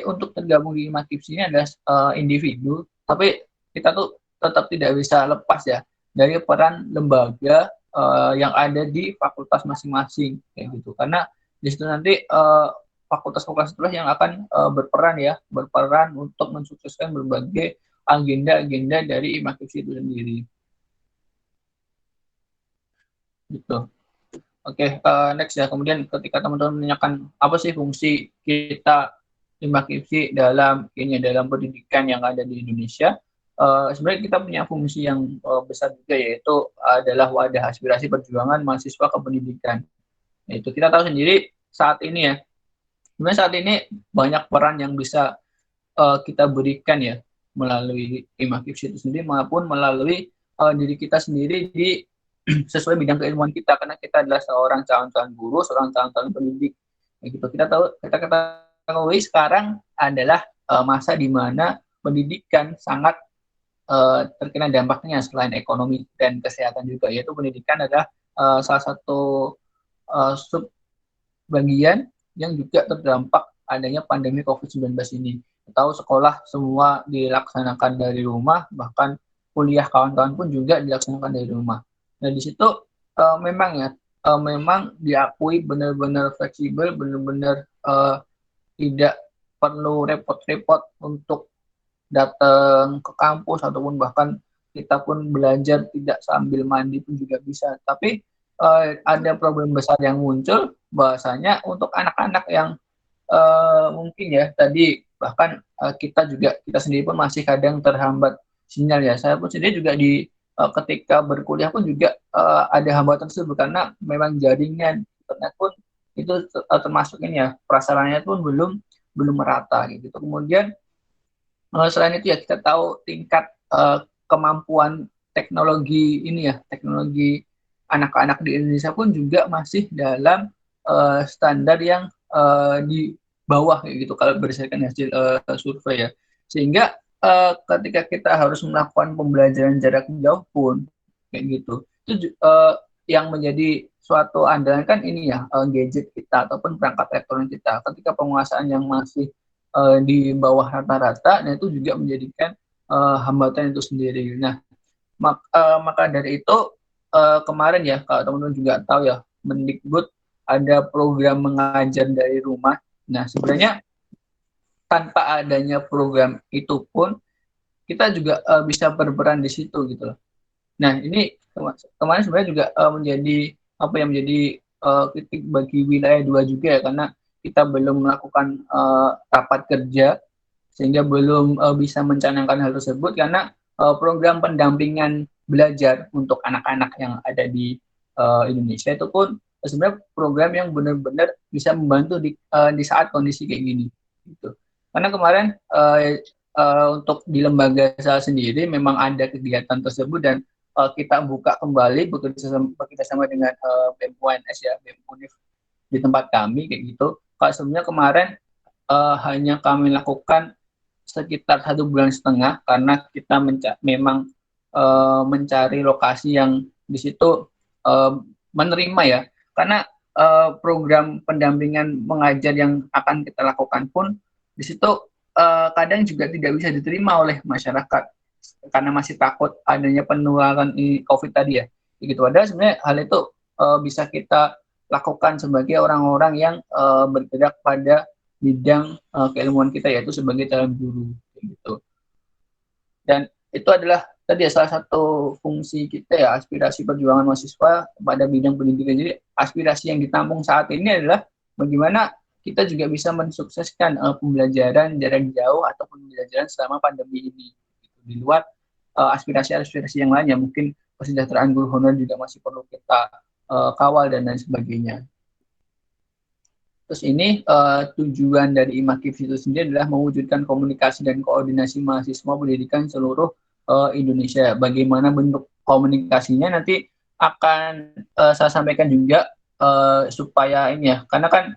untuk tergabung di IMAKIPSI ini adalah individu, tapi kita tuh tetap tidak bisa lepas ya dari peran lembaga yang ada di fakultas masing-masing kayak gitu. Karena di situ nanti fakultas-fakultas itulah yang akan berperan untuk mensukseskan berbagai agenda-agenda dari IMAKIPSI itu sendiri. Gitu. Oke, next ya. Kemudian ketika teman-teman menanyakan apa sih fungsi kita IMAKIPSI dalam pendidikan yang ada di Indonesia, sebenarnya kita punya fungsi yang besar juga, yaitu adalah wadah aspirasi perjuangan mahasiswa kependidikan. Yaitu kita tahu sendiri saat ini ya, sebenarnya saat ini banyak peran yang bisa kita berikan ya melalui IMAKIPSI itu sendiri maupun melalui diri kita sendiri di sesuai bidang keilmuan kita, karena kita adalah seorang calon-calon guru, seorang calon-calon pendidik. Gitu. Kita ketahui sekarang adalah masa di mana pendidikan sangat terkena dampaknya selain ekonomi dan kesehatan juga, yaitu pendidikan adalah salah satu sub bagian yang juga terdampak adanya pandemi COVID-19 ini. Kita tahu sekolah semua dilaksanakan dari rumah, bahkan kuliah kawan-kawan pun juga dilaksanakan dari rumah. Nah, di situ memang diakui benar-benar fleksibel, benar-benar tidak perlu repot-repot untuk datang ke kampus, ataupun bahkan kita pun belajar tidak sambil mandi pun juga bisa. Tapi ada problem besar yang muncul, bahwasanya untuk anak-anak yang mungkin ya tadi bahkan kita sendiri pun masih kadang terhambat sinyal ya. Saya pun sendiri juga di ketika berkuliah pun juga ada hambatan tersebut karena memang jaringan internet pun itu termasuk ini ya, prasarannya pun belum merata gitu. Kemudian selain itu ya kita tahu tingkat kemampuan teknologi ini ya, teknologi anak-anak di Indonesia pun juga masih dalam standar yang di bawah kayak gitu kalau berdasarkan hasil survei ya. Sehingga ketika kita harus melakukan pembelajaran jarak jauh pun kayak gitu, itu yang menjadi suatu andalan kan ini ya, gadget kita ataupun perangkat elektronik kita. Ketika penguasaan yang masih di bawah rata-rata, nah itu juga menjadikan hambatan itu sendiri. Nah, maka dari itu kemarin ya, kalau teman-teman juga tahu ya, Mendikbud ada program mengajar dari rumah. Nah, sebenarnya tanpa adanya program itu pun kita juga bisa berperan di situ gitu loh. Nah, ini kemarin sebenarnya juga menjadi apa yang menjadi kritik bagi wilayah 2 juga ya, karena kita belum melakukan rapat kerja sehingga belum bisa mencanangkan hal tersebut karena program pendampingan belajar untuk anak-anak yang ada di Indonesia itu pun sebenarnya program yang benar-benar bisa membantu di saat kondisi kayak gini gitu. Karena kemarin untuk di lembaga saya sendiri memang ada kegiatan tersebut dan kita buka kembali bekerja sama dengan BEM UNS ya, BEM Unif di tempat kami kayak gitu. Kalau sebenarnya kemarin hanya kami lakukan sekitar 1,5 bulan karena kita memang mencari lokasi yang di situ menerima ya. Karena program pendampingan mengajar yang akan kita lakukan pun di situ kadang juga tidak bisa diterima oleh masyarakat karena masih takut adanya penularan COVID tadi ya. Begitu ada sebenarnya hal itu bisa kita lakukan sebagai orang-orang yang bergerak pada bidang keilmuan kita yaitu sebagai calon guru gitu. Dan itu adalah tadi ya salah satu fungsi kita ya, aspirasi perjuangan mahasiswa pada bidang pendidikan. Jadi aspirasi yang ditampung saat ini adalah bagaimana kita juga bisa mensukseskan pembelajaran jarak jauh atau pembelajaran selama pandemi ini gitu. Di luar aspirasi-aspirasi yang lainnya, mungkin kesejahteraan guru honorer juga masih perlu kita kawal dan lain sebagainya. Terus ini tujuan dari IMAKIPSI itu sendiri adalah mewujudkan komunikasi dan koordinasi mahasiswa pendidikan seluruh Indonesia. Bagaimana bentuk komunikasinya nanti akan saya sampaikan juga supaya ini ya, karena kan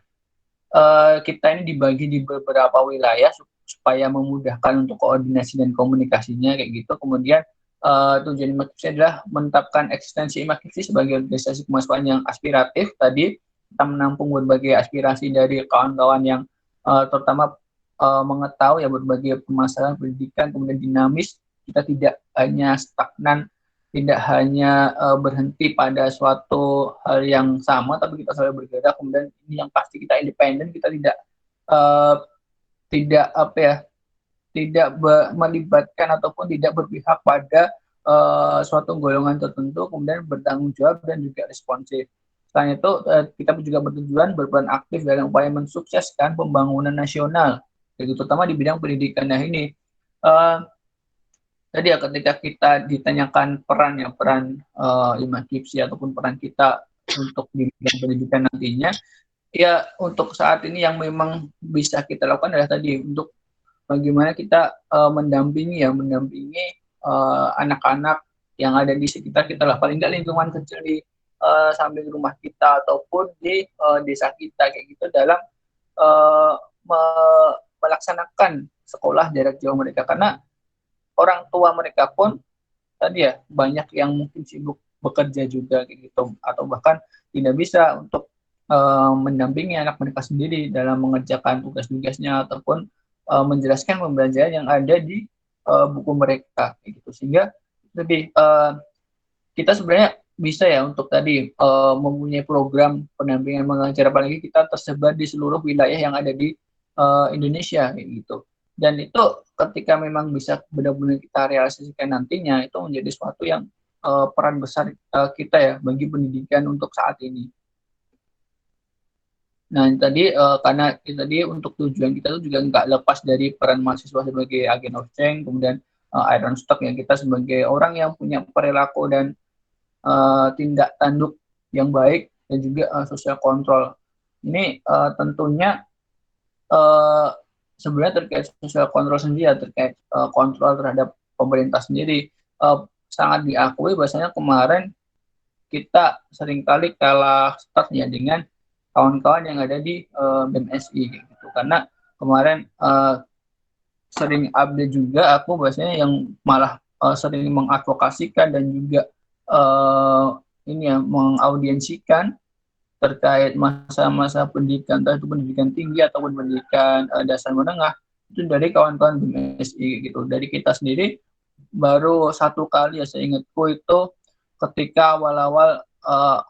kita ini dibagi di beberapa wilayah supaya memudahkan untuk koordinasi dan komunikasinya kayak gitu. Kemudian tujuan IMAKIPSI adalah menetapkan eksistensi IMAKIPSI sebagai organisasi kemahasiswaan yang aspiratif tadi. Kita menampung berbagai aspirasi dari kawan-kawan yang terutama mengetahui ya berbagai permasalahan pendidikan, kemudian dinamis. Kita tidak hanya stagnan, tidak hanya berhenti pada suatu hal yang sama, tapi kita selalu bergerak. Kemudian ini yang pasti kita independen, kita tidak apa ya, tidak melibatkan ataupun tidak berpihak pada suatu golongan tertentu, kemudian bertanggung jawab dan juga responsif. Selain itu, kita juga bertujuan berperan aktif dalam upaya mensukseskan pembangunan nasional, yaitu terutama di bidang pendidikan. Nah ini, tadi ya ketika kita ditanyakan peran IMAKIPSI ataupun peran kita untuk di bidang pendidikan nantinya, ya untuk saat ini yang memang bisa kita lakukan adalah tadi untuk bagaimana kita mendampingi anak-anak yang ada di sekitar kita lah, paling nggak lingkungan kecil di samping rumah kita ataupun di desa kita kayak gitu dalam melaksanakan sekolah jarak jauh mereka, karena orang tua mereka pun tadi ya banyak yang mungkin sibuk bekerja juga kayak gitu atau bahkan tidak bisa untuk mendampingi anak mereka sendiri dalam mengerjakan tugas-tugasnya ataupun menjelaskan pembelajaran yang ada di buku mereka kayak gitu. Sehingga lebih kita sebenarnya bisa ya untuk tadi mempunyai program pendampingan mengajar, apalagi kita tersebar di seluruh wilayah yang ada di Indonesia kayak gitu. Dan itu ketika memang bisa benar-benar kita realisasikan nantinya, itu menjadi suatu yang peran besar kita ya bagi pendidikan untuk saat ini. Nah tadi karena tadi untuk tujuan kita itu juga nggak lepas dari peran mahasiswa sebagai agen of change, kemudian iron stock ya, kita sebagai orang yang punya perilaku dan tindak tanduk yang baik dan juga social control. Ini tentunya sebenarnya terkait social control sendiri ya, terkait kontrol terhadap pemerintah sendiri, sangat diakui bahwasanya kemarin kita seringkali kalah start ya dengan kawan-kawan yang ada di BMSI gitu. Karena kemarin sering update juga aku bahwasanya yang malah sering mengadvokasikan dan juga ini ya mengaudiensikan terkait masa-masa pendidikan, entah itu pendidikan tinggi ataupun pendidikan dasar menengah, itu dari kawan-kawan BMSI gitu. Dari kita sendiri baru satu kali ya saya ingatku itu ketika awal-awal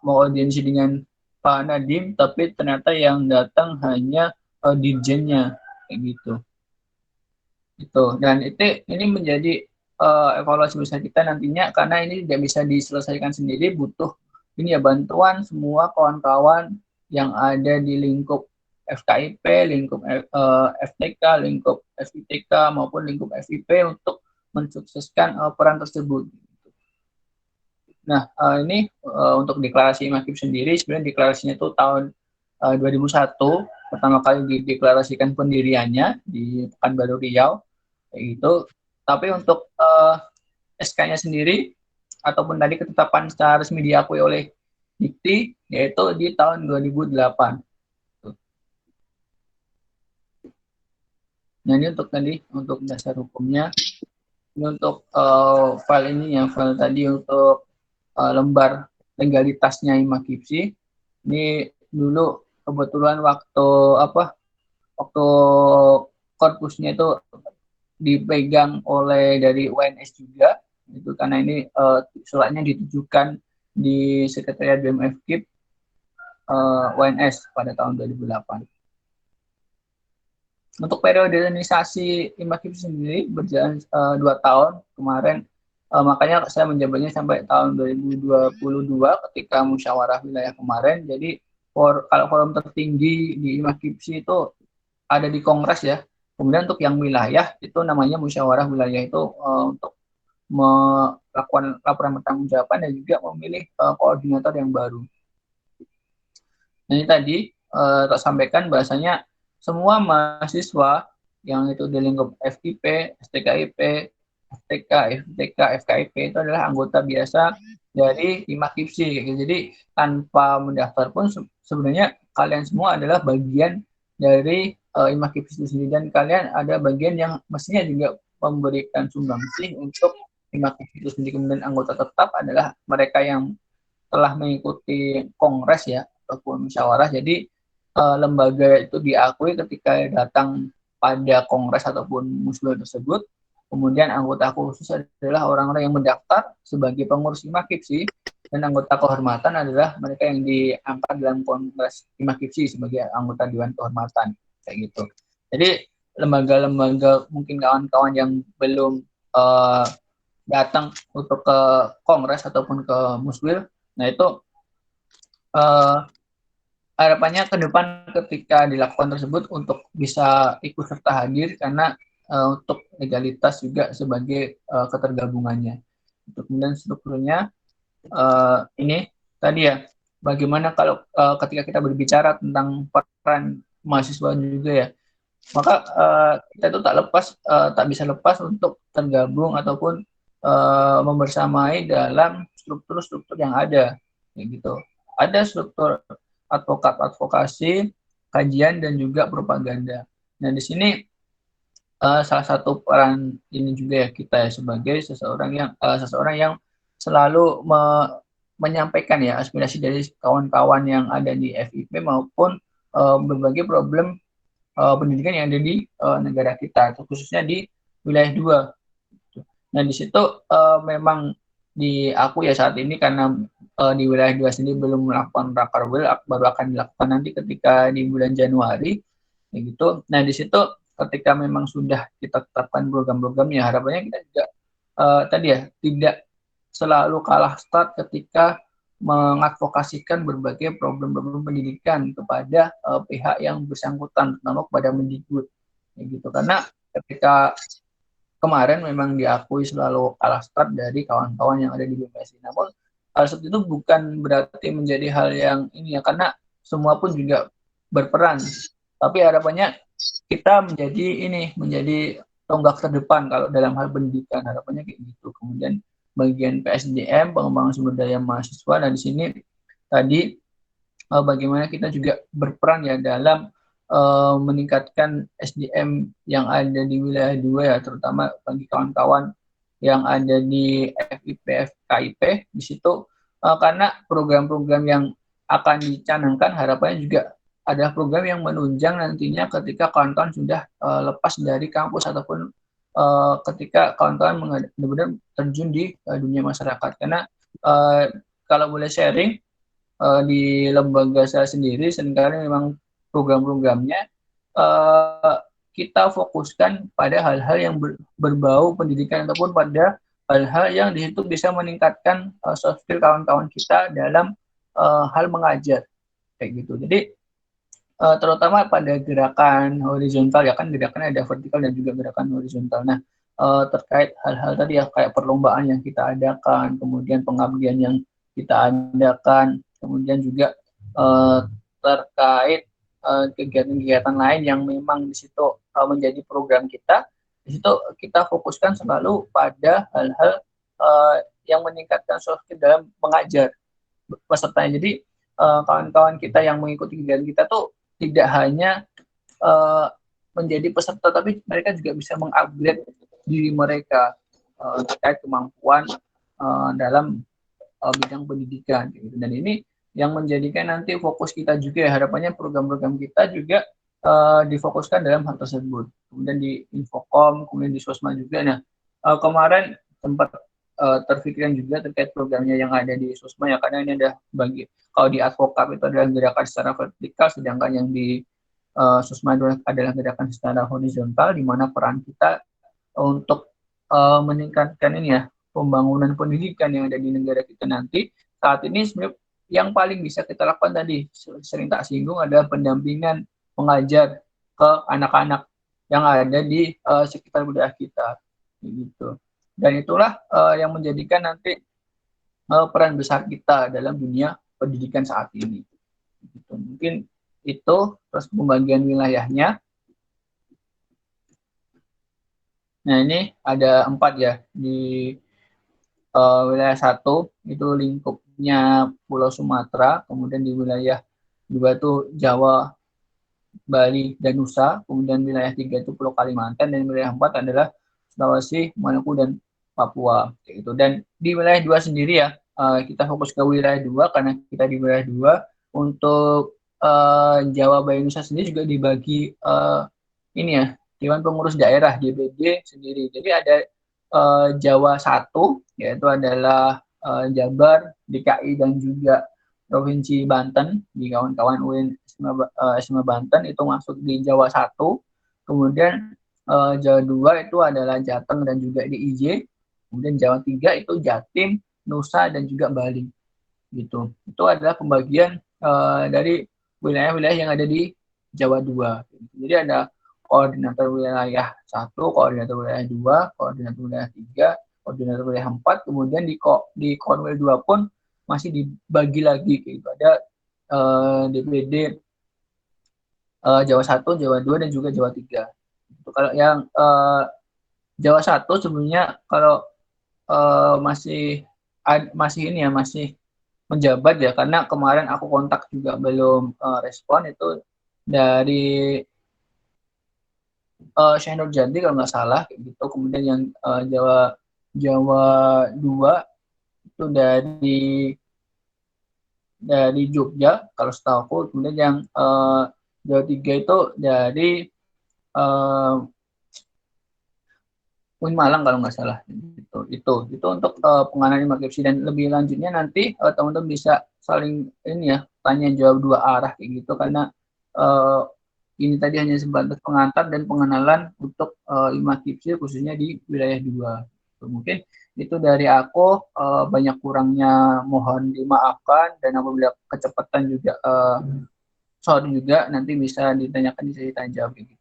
mau audiensi dengan Pak Nadiem, tapi ternyata yang datang hanya dirjennya kayak gitu. Dan ini menjadi evaluasi besar kita nantinya, karena ini tidak bisa diselesaikan sendiri, butuh ini ya bantuan semua kawan-kawan yang ada di lingkup FKIP, lingkup FTK, lingkup FITK maupun lingkup FIP untuk mensukseskan peran tersebut. Nah, ini untuk deklarasi IMAKIP sendiri, sebenarnya deklarasinya itu tahun 2001, pertama kali dideklarasikan pendiriannya di Pekanbaru Riau, itu. Tapi untuk SK-nya sendiri ataupun tadi ketetapan secara resmi diakui oleh Dikti, yaitu di tahun 2008. Nah, ini untuk tadi untuk dasar hukumnya. Ini untuk file ini ya, file tadi untuk lembar legalitasnya IMAKIPSI. Ini dulu kebetulan waktu korpusnya itu dipegang oleh dari UNS juga, itu karena ini suratnya ditujukan di Sekretariat BMFKIP UNS pada tahun 2008. Untuk periodisasi IMAKIP sendiri berjalan 2 tahun kemarin, makanya saya menjabatnya sampai tahun 2022 ketika musyawarah wilayah kemarin. Jadi kalau forum tertinggi di IMAKIPSI itu ada di Kongres ya. Kemudian untuk yang wilayah itu namanya musyawarah wilayah, itu untuk melakukan laporan pertanggungjawaban dan juga memilih koordinator yang baru. Nah, ini tadi tak sampaikan bahasanya semua mahasiswa yang itu di lingkup FIP, STKIP, FTK, FTK, FKIP itu adalah anggota biasa dari IMAKIPSI. Jadi tanpa mendaftar pun sebenarnya kalian semua adalah bagian dari IMAKIPSI sendiri, dan kalian ada bagian yang mestinya juga memberikan sumbangsih untuk IMAKIPSI itu sendiri. Kemudian anggota tetap adalah mereka yang telah mengikuti kongres ya ataupun musyawarah. Jadi lembaga itu diakui ketika datang pada kongres ataupun musyawarah tersebut. Kemudian anggota khusus adalah orang-orang yang mendaftar sebagai pengurus IMAKIPSI, dan anggota kehormatan adalah mereka yang diangkat dalam kongres IMAKIPSI sebagai anggota Dewan Kehormatan kayak gitu. Jadi lembaga-lembaga mungkin kawan-kawan yang belum datang untuk ke kongres ataupun ke muswil, nah itu harapannya ke depan ketika dilakukan tersebut untuk bisa ikut serta hadir, karena untuk legalitas juga sebagai ketergabungannya. Untuk kemudian strukturnya ini tadi ya, bagaimana kalau ketika kita berbicara tentang peran mahasiswa juga ya, maka kita itu tak bisa lepas untuk tergabung ataupun membersamai dalam struktur-struktur yang ada, gitu. Ada struktur advokasi, kajian, dan juga propaganda. Nah, di sini salah satu peran ini juga ya kita ya sebagai seseorang yang selalu menyampaikan ya aspirasi dari kawan-kawan yang ada di FIP maupun berbagai problem pendidikan yang ada di negara kita, khususnya di wilayah 2. Nah, di situ memang diakui ya saat ini, karena di wilayah 2 sendiri belum melakukan rakerwil, baru akan dilakukan nanti ketika di bulan Januari gitu. Nah, di situ ketika memang sudah kita tetapkan program-programnya, harapannya kita juga tadi ya tidak selalu kalah start ketika mengadvokasikan berbagai problem-problem pendidikan kepada pihak yang bersangkutan, terutama kepada Mendikbud gitu. Karena ketika kemarin memang diakui selalu kalah start dari kawan-kawan yang ada di BPSI. Namun hal seperti itu bukan berarti menjadi hal yang ini ya, karena semua pun juga berperan. Tapi harapannya kita menjadi tonggak terdepan kalau dalam hal pendidikan, harapannya kayak gitu. Kemudian bagian PSDM, pengembangan sumber daya mahasiswa, dan di sini tadi bagaimana kita juga berperan ya dalam meningkatkan SDM yang ada di wilayah 2 ya, terutama bagi kawan-kawan yang ada di FIP, FKIP di situ, karena program-program yang akan dicanangkan harapannya juga ada program yang menunjang nantinya ketika kawan-kawan sudah lepas dari kampus ataupun ketika kawan-kawan benar-benar terjun di dunia masyarakat. Karena kalau boleh sharing, di lembaga saya sendiri seringkali memang program-programnya kita fokuskan pada hal-hal yang berbau pendidikan ataupun pada hal-hal yang di situ bisa meningkatkan soft skill kawan-kawan kita dalam hal mengajar kayak gitu. Jadi terutama pada gerakan horizontal ya, kan gerakannya ada vertikal dan juga gerakan horizontal. Nah, terkait hal-hal tadi ya, kayak perlombaan yang kita adakan, kemudian pengabdian yang kita adakan, kemudian juga terkait kegiatan-kegiatan lain yang memang di situ menjadi program kita. Di situ kita fokuskan selalu pada hal-hal yang meningkatkan soft skill dalam mengajar pesertanya. Jadi kawan-kawan kita yang mengikuti kegiatan kita tuh tidak hanya menjadi peserta, tapi mereka juga bisa mengupgrade diri mereka terkait kemampuan dalam bidang pendidikan gitu. Dan ini yang menjadikan nanti fokus kita juga ya, harapannya program-program kita juga difokuskan dalam hal tersebut. Kemudian di Infocom, kemudian di Sosma juga. Nah, kemarin sempat terpikirkan juga terkait programnya yang ada di Sosma ya, karena ini ada kalau di advokat itu adalah gerakan secara vertikal, sedangkan yang di Sosma adalah gerakan secara horizontal, di mana peran kita untuk meningkatkan ini ya, pembangunan pendidikan yang ada di negara kita nanti. Saat ini sebenarnya yang paling bisa kita lakukan tadi, sering tak singgung, adalah pendampingan mengajar ke anak-anak yang ada di sekitar wilayah kita gitu. Dan itulah yang menjadikan nanti peran besar kita dalam dunia pendidikan saat ini gitu. Mungkin itu, terus pembagian wilayahnya. Nah, ini ada 4 ya. Di wilayah 1 itu lingkupnya Pulau Sumatera, kemudian di wilayah 2 itu Jawa, Bali, dan Nusa, kemudian wilayah 3 itu Pulau Kalimantan, dan wilayah 4 adalah Sulawesi, Maluku, dan Papua gitu. Dan di wilayah 2 sendiri ya, kita fokus ke wilayah 2 karena kita di wilayah 2. Untuk Jawa, Bali, Nusa sendiri juga dibagi ini ya, Dewan Pengurus Daerah DPD sendiri. Jadi ada Jawa 1, yaitu adalah Jabar, DKI, dan juga Provinsi Banten. Di kawan-kawan UIN SMA Banten itu masuk di Jawa 1. Kemudian Jawa 2 itu adalah Jateng dan juga DIY. Kemudian Jawa 3 itu Jatim, Nusa, dan juga Bali. Gitu. Itu adalah pembagian dari wilayah-wilayah yang ada di Jawa 2. Jadi ada koordinator wilayah 1, koordinator wilayah 2, koordinator wilayah 3, koordinator wilayah 4, kemudian di Korwil 2 pun masih dibagi lagi gitu. Ada DPD Jawa 1, Jawa 2, dan juga Jawa 3. Gitu. Kalau yang Jawa 1 sebenarnya kalau masih ini ya, masih menjabat ya, karena kemarin aku kontak juga belum respon, itu dari Syekh Nurjadi kalau nggak salah gitu. Kemudian yang Jawa 2 itu dari Jogja kalau setahu aku. Kemudian yang Jawa 3 itu dari UIN Malang kalau nggak salah gitu. Itu untuk penganan IMAKIPSI, dan lebih lanjutnya nanti teman-teman bisa saling ini ya, tanya jawab 2 arah kayak gitu, karena ini tadi hanya sebatas pengantar dan pengenalan untuk IMAKIPSI khususnya di wilayah 2. Mungkin itu dari aku, banyak kurangnya mohon dimaafkan, dan apabila kecepatan juga sorry juga, nanti bisa ditanyakan di sesi tanya jawab gitu.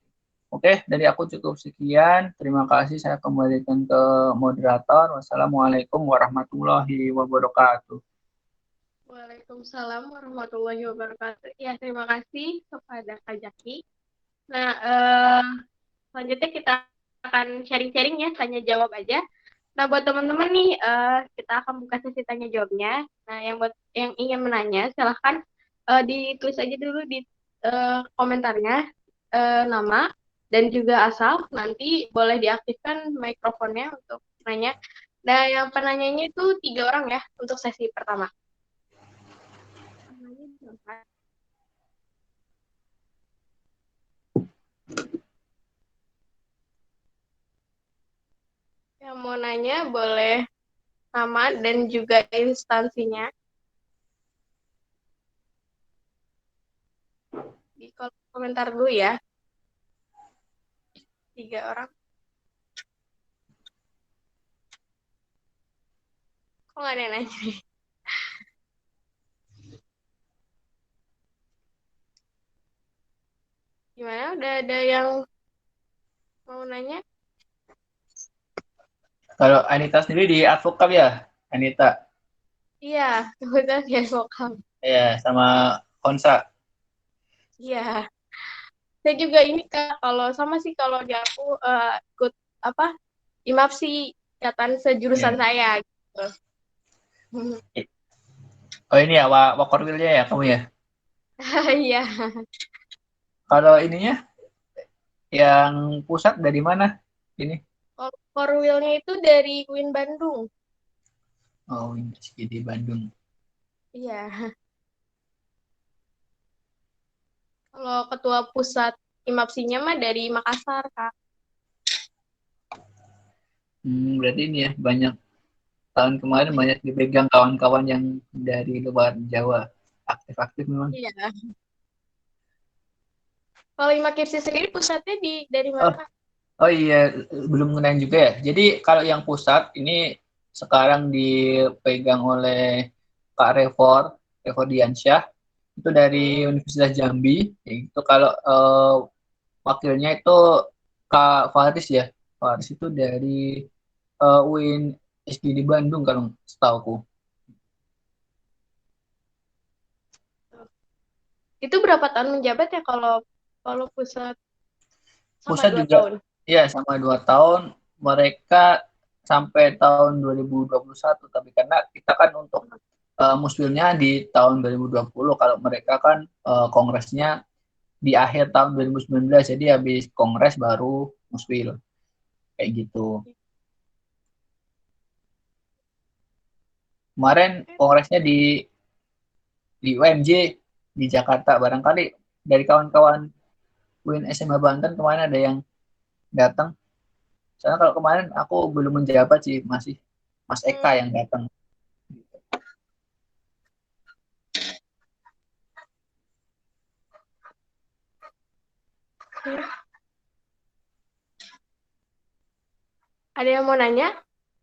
Oke, dari aku cukup sekian. Terima kasih, saya kembalikan ke moderator. Wassalamualaikum warahmatullahi wabarakatuh. Waalaikumsalam warahmatullahi wabarakatuh. Ya, terima kasih kepada Kak Jaki. Nah, selanjutnya kita akan sharing-sharing ya, tanya jawab aja. Nah, buat teman-teman nih, kita akan buka sesi tanya jawabnya. Nah, yang ingin menanya, silahkan ditulis aja dulu di komentarnya nama dan juga asal. Nanti boleh diaktifkan mikrofonnya untuk nanya. Nah, yang penanyanya itu 3 orang ya untuk sesi pertama. Yang mau nanya boleh nama dan juga instansinya di kolom komentar dulu ya. 3 orang. Kok nggak ada yang nanya nih? Gimana? Udah ada yang mau nanya? Kalau Anita sendiri di advokap ya, Anita? Iya, kebetulan dia vokal. Ya, sama Konsa. Iya. Saya juga ini Kak, kalau sama sih kalau di aku ikut apa? IMAPSI, ikatan sejurusan saya gitu. Oh ini ya, Wakorwilnya ya kamu ya? Iya. Kalau ininya, yang pusat dari mana? Ini? Kalau Korwilnya itu dari UIN Bandung. Oh, di Bandung. Iya. Kalau ketua pusat IMAPSI-nya mah dari Makassar, Kak. Berarti ini ya, banyak tahun kemarin banyak dipegang kawan-kawan yang dari luar Jawa. Aktif-aktif memang. Iya. Kalau IMAKIPSI sendiri pusatnya dari mana, Kak? Oh iya, belum ngenain juga ya. Jadi kalau yang pusat ini sekarang dipegang oleh Kak Revo Diansyah, itu dari Universitas Jambi. Itu kalau wakilnya itu Kak Faris ya. Faris itu dari UIN SGD Bandung kalau setauku. Itu berapa tahun menjabat ya kalau pusat sama Pusat 2 juga, tahun? ya sama 2 tahun. Mereka sampai tahun 2021. Tapi karena kita kan untuk muswilnya di tahun 2020. Kalau mereka kan kongresnya di akhir tahun 2019. Jadi habis kongres baru muswil. Kayak gitu. Kemarin kongresnya di UMJ di Jakarta. Barangkali dari kawan-kawan UIN SMA Banten kemarin ada yang datang. Soalnya kalau kemarin aku belum menjabat sih, masih Mas Eka yang datang. Ada yang mau nanya?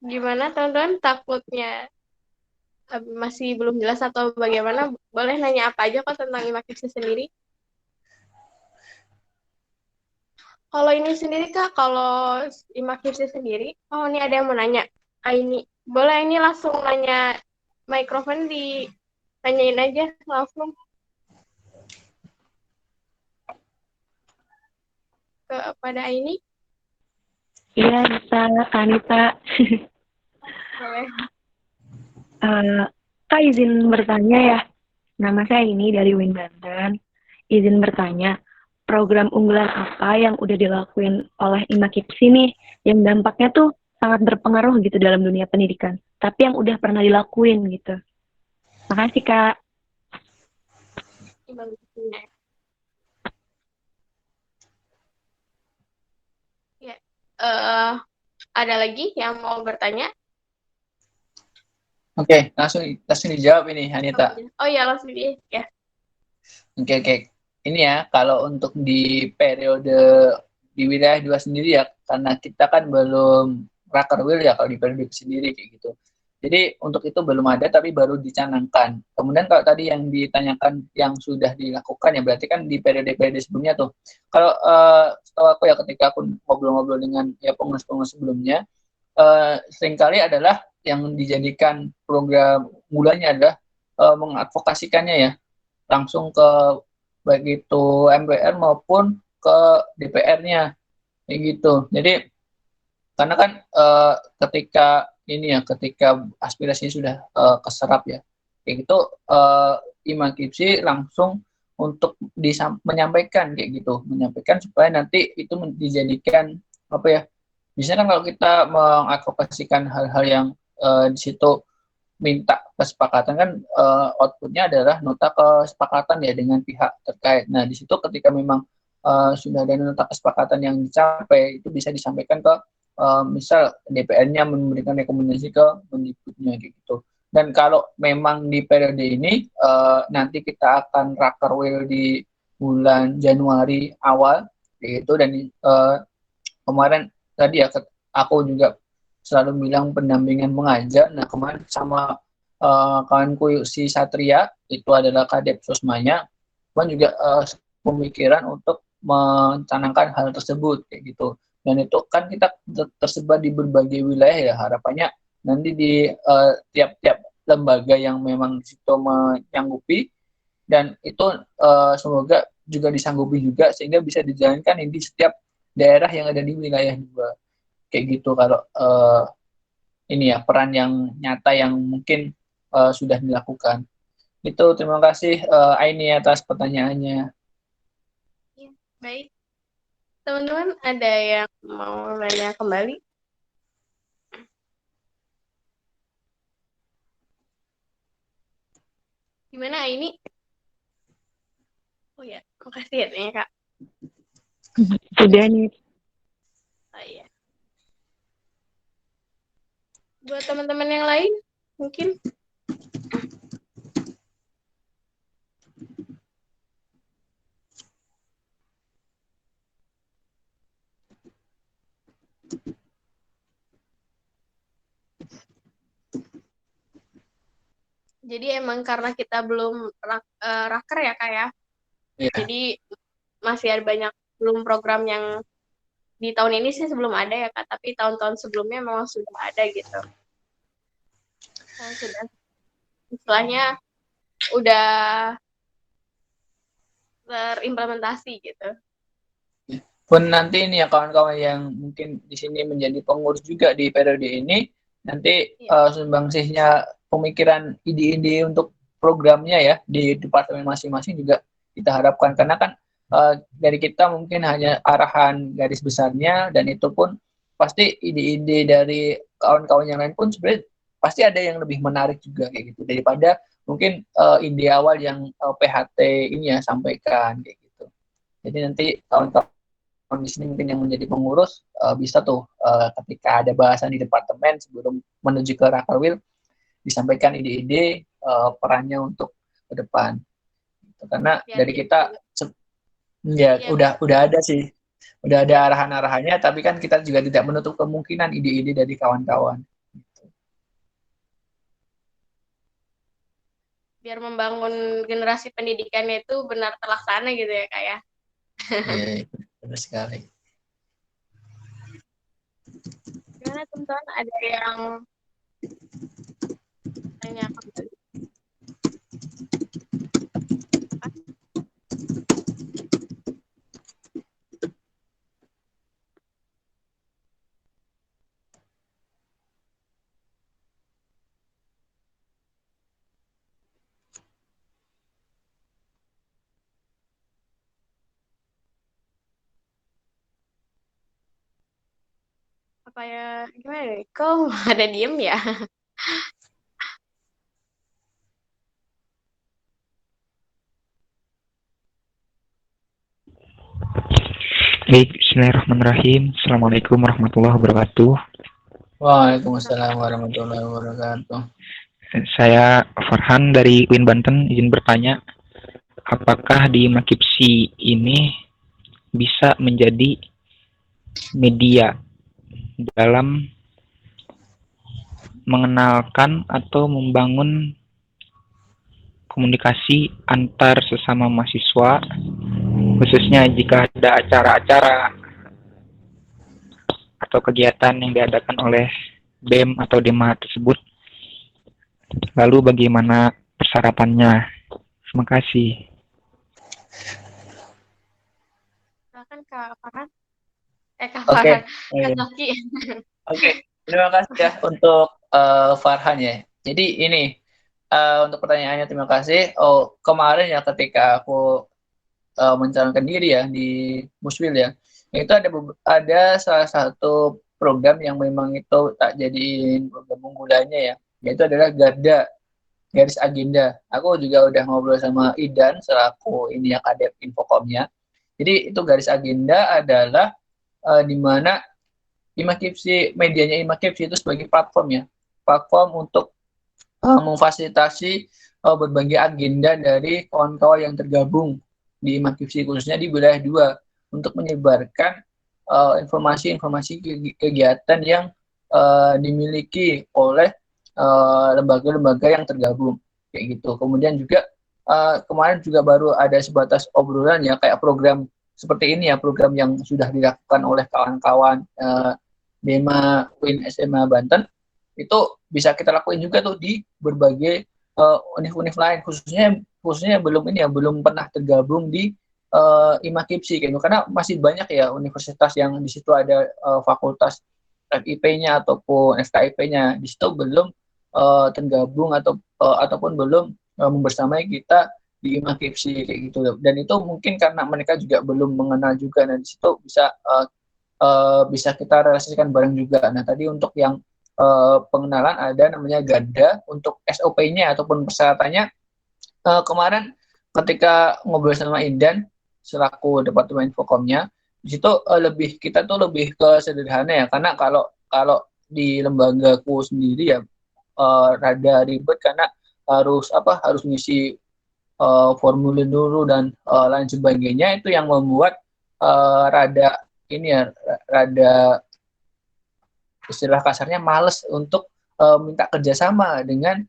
Gimana teman-teman? Takutnya masih belum jelas atau bagaimana? Boleh nanya apa aja kok tentang IMAKIPSI sendiri. Kalau ini sendiri Kak, kalau IMAKIPSI sendiri, oh ini ada yang mau nanya. Ini boleh ini langsung nanya, mikrofon tanyain aja langsung kepada ini. Iya, bisa, Kanita. Boleh. Kak izin bertanya ya, nama saya ini dari UIN Banten. Izin bertanya, program unggulan apa yang udah dilakuin oleh IMAKIPSI nih, yang dampaknya tuh sangat berpengaruh gitu dalam dunia pendidikan, tapi yang udah pernah dilakuin gitu. Makasih Kak. Ya, ada lagi yang mau bertanya? Oke, langsung dijawab ini Hanita. Oh iya, langsung ya. Oke. Ini ya, kalau untuk di periode di wilayah 2 sendiri ya, karena kita kan belum rakerwil ya kalau di periode sendiri kayak gitu. Jadi untuk itu belum ada tapi baru dicanangkan. Kemudian kalau tadi yang ditanyakan yang sudah dilakukan ya berarti kan di periode-periode sebelumnya tuh. Kalau setahu aku ya ketika aku ngobrol-ngobrol dengan ya pengurus-pengurus sebelumnya, seringkali adalah yang dijadikan program mulanya adalah mengadvokasikannya ya langsung ke baik itu MPR maupun ke DPR-nya kayak gitu. Jadi karena kan ketika ini ya ketika aspirasinya sudah keserap ya kayak gitu Imam Kipsi langsung untuk menyampaikan kayak gitu, menyampaikan supaya nanti itu dijadikan apa ya, biasanya kan kalau kita mengadvokasikan hal-hal yang di situ minta kesepakatan kan outputnya adalah nota kesepakatan ya dengan pihak terkait. Nah di situ ketika memang sudah ada nota kesepakatan yang dicapai itu bisa disampaikan ke misal DPR-nya memberikan rekomendasi ke Mendikbudnya gitu. Dan kalau memang di periode ini nanti kita akan rakerwil di bulan Januari awal gitu dan kemarin tadi ya aku juga selalu bilang pendampingan mengajar. Nah kemarin sama kawanku si Satria itu adalah Kadep Sosmanya, kan juga pemikiran untuk mencanangkan hal tersebut kayak gitu. Dan itu kan kita tersebar di berbagai wilayah ya, harapannya nanti di tiap-tiap lembaga yang memang di situ menyanggupi dan itu semoga juga disanggupi juga sehingga bisa dijalankan di setiap daerah yang ada di wilayah juga kayak gitu. Kalau ini ya peran yang nyata yang mungkin sudah dilakukan itu. Terima kasih Aini atas pertanyaannya. Ya, baik. Teman-teman ada yang mau nanya kembali? Gimana ini? Oh ya, makasih ya tanya Kak. Sudah nih. Oh iya. Buat teman-teman yang lain, mungkin? Jadi emang karena kita belum raker ya Kak ya. Yeah. Jadi masih ada banyak belum program yang di tahun ini sih sebelum ada ya Kak, tapi tahun-tahun sebelumnya memang sudah ada gitu. Nah, sudah istilahnya udah terimplementasi gitu. Pun nanti ini ya kawan-kawan yang mungkin di sini menjadi pengurus juga di periode ini, nanti sumbangsihnya pemikiran ide-ide untuk programnya ya di departemen masing-masing juga kita harapkan, karena kan dari kita mungkin hanya arahan garis besarnya dan itu pun pasti ide-ide dari kawan-kawan yang lain pun sebenarnya pasti ada yang lebih menarik juga kayak gitu daripada mungkin ide awal yang PHT ini ya sampaikan kayak gitu. Jadi nanti kawan-kawan di sini mungkin yang menjadi pengurus bisa tuh ketika ada bahasan di departemen sebelum menuju ke Rakerwil disampaikan ide-ide perannya untuk ke depan. Gitu. Karena Ya, dari kita udah ada sih, udah ada arahan-arahannya, tapi kan kita juga tidak menutup kemungkinan ide-ide dari kawan-kawan. Gitu. Biar membangun generasi pendidikannya itu benar terlaksana gitu ya Kak ya. Iya, benar sekali. Gimana teman-teman, ada yang tanya kembali? Apa ya, gimana nih? Kok ada diem ya? Baik, bismillahirrahmanirrahim. Assalamualaikum warahmatullahi wabarakatuh. Waalaikumsalam warahmatullahi wabarakatuh. Saya Farhan dari UIN Banten, izin bertanya, apakah di Makipsi ini bisa menjadi media dalam mengenalkan atau membangun komunikasi antar sesama mahasiswa, khususnya jika ada acara-acara atau kegiatan yang diadakan oleh BEM atau DEMA tersebut. Lalu bagaimana persyaratannya? Terima kasih. Silakan Kak Farhan. Kak Oke. Farhan. Kak Zoki. Oke, terima kasih ya untuk Farhan ya. Jadi ini untuk pertanyaannya terima kasih. Oh, kemarin ya ketika aku mencalonkan diri ya di Muswil ya, itu ada salah satu program yang memang itu tak jadiin program unggulannya ya, yaitu adalah Garda, garis agenda. Aku juga udah ngobrol sama Idan selaku ini ya Kadep Infokomnya. Jadi itu garis agenda adalah di mana Imakipsi, medianya Imakipsi itu sebagai platform ya, platform untuk memfasilitasi berbagai agenda dari kawan-kawan yang tergabung di Imakipsi, khususnya di wilayah 2, untuk menyebarkan informasi-informasi kegiatan yang dimiliki oleh lembaga-lembaga yang tergabung kayak gitu. Kemudian juga kemarin juga baru ada sebatas obrolan ya, kayak program seperti ini ya, program yang sudah dilakukan oleh kawan-kawan DEMA UIN SMA Banten, itu bisa kita lakuin juga tuh di berbagai univ-univ lain, khususnya belum ini ya, belum pernah tergabung di Imakipsi gitu, karena masih banyak ya universitas yang di situ ada fakultas FIP-nya ataupun FKIP-nya di situ belum tergabung ataupun belum membersamai kita di Imakipsi kayak gitu. Dan itu mungkin karena mereka juga belum mengenal juga, dan di situ bisa kita relasikan bareng juga. Nah, tadi untuk yang pengenalan ada namanya GADA. Untuk SOP-nya ataupun persyaratannya, kemarin ketika ngobrol sama Indan selaku Departemen Infokomnya, di situ kita tuh lebih ke sederhana ya, karena kalau kalau di lembagaku sendiri ya rada ribet, karena harus ngisi formulir dulu dan lain sebagainya, itu yang membuat rada ini ya, rada istilah kasarnya males untuk minta kerjasama dengan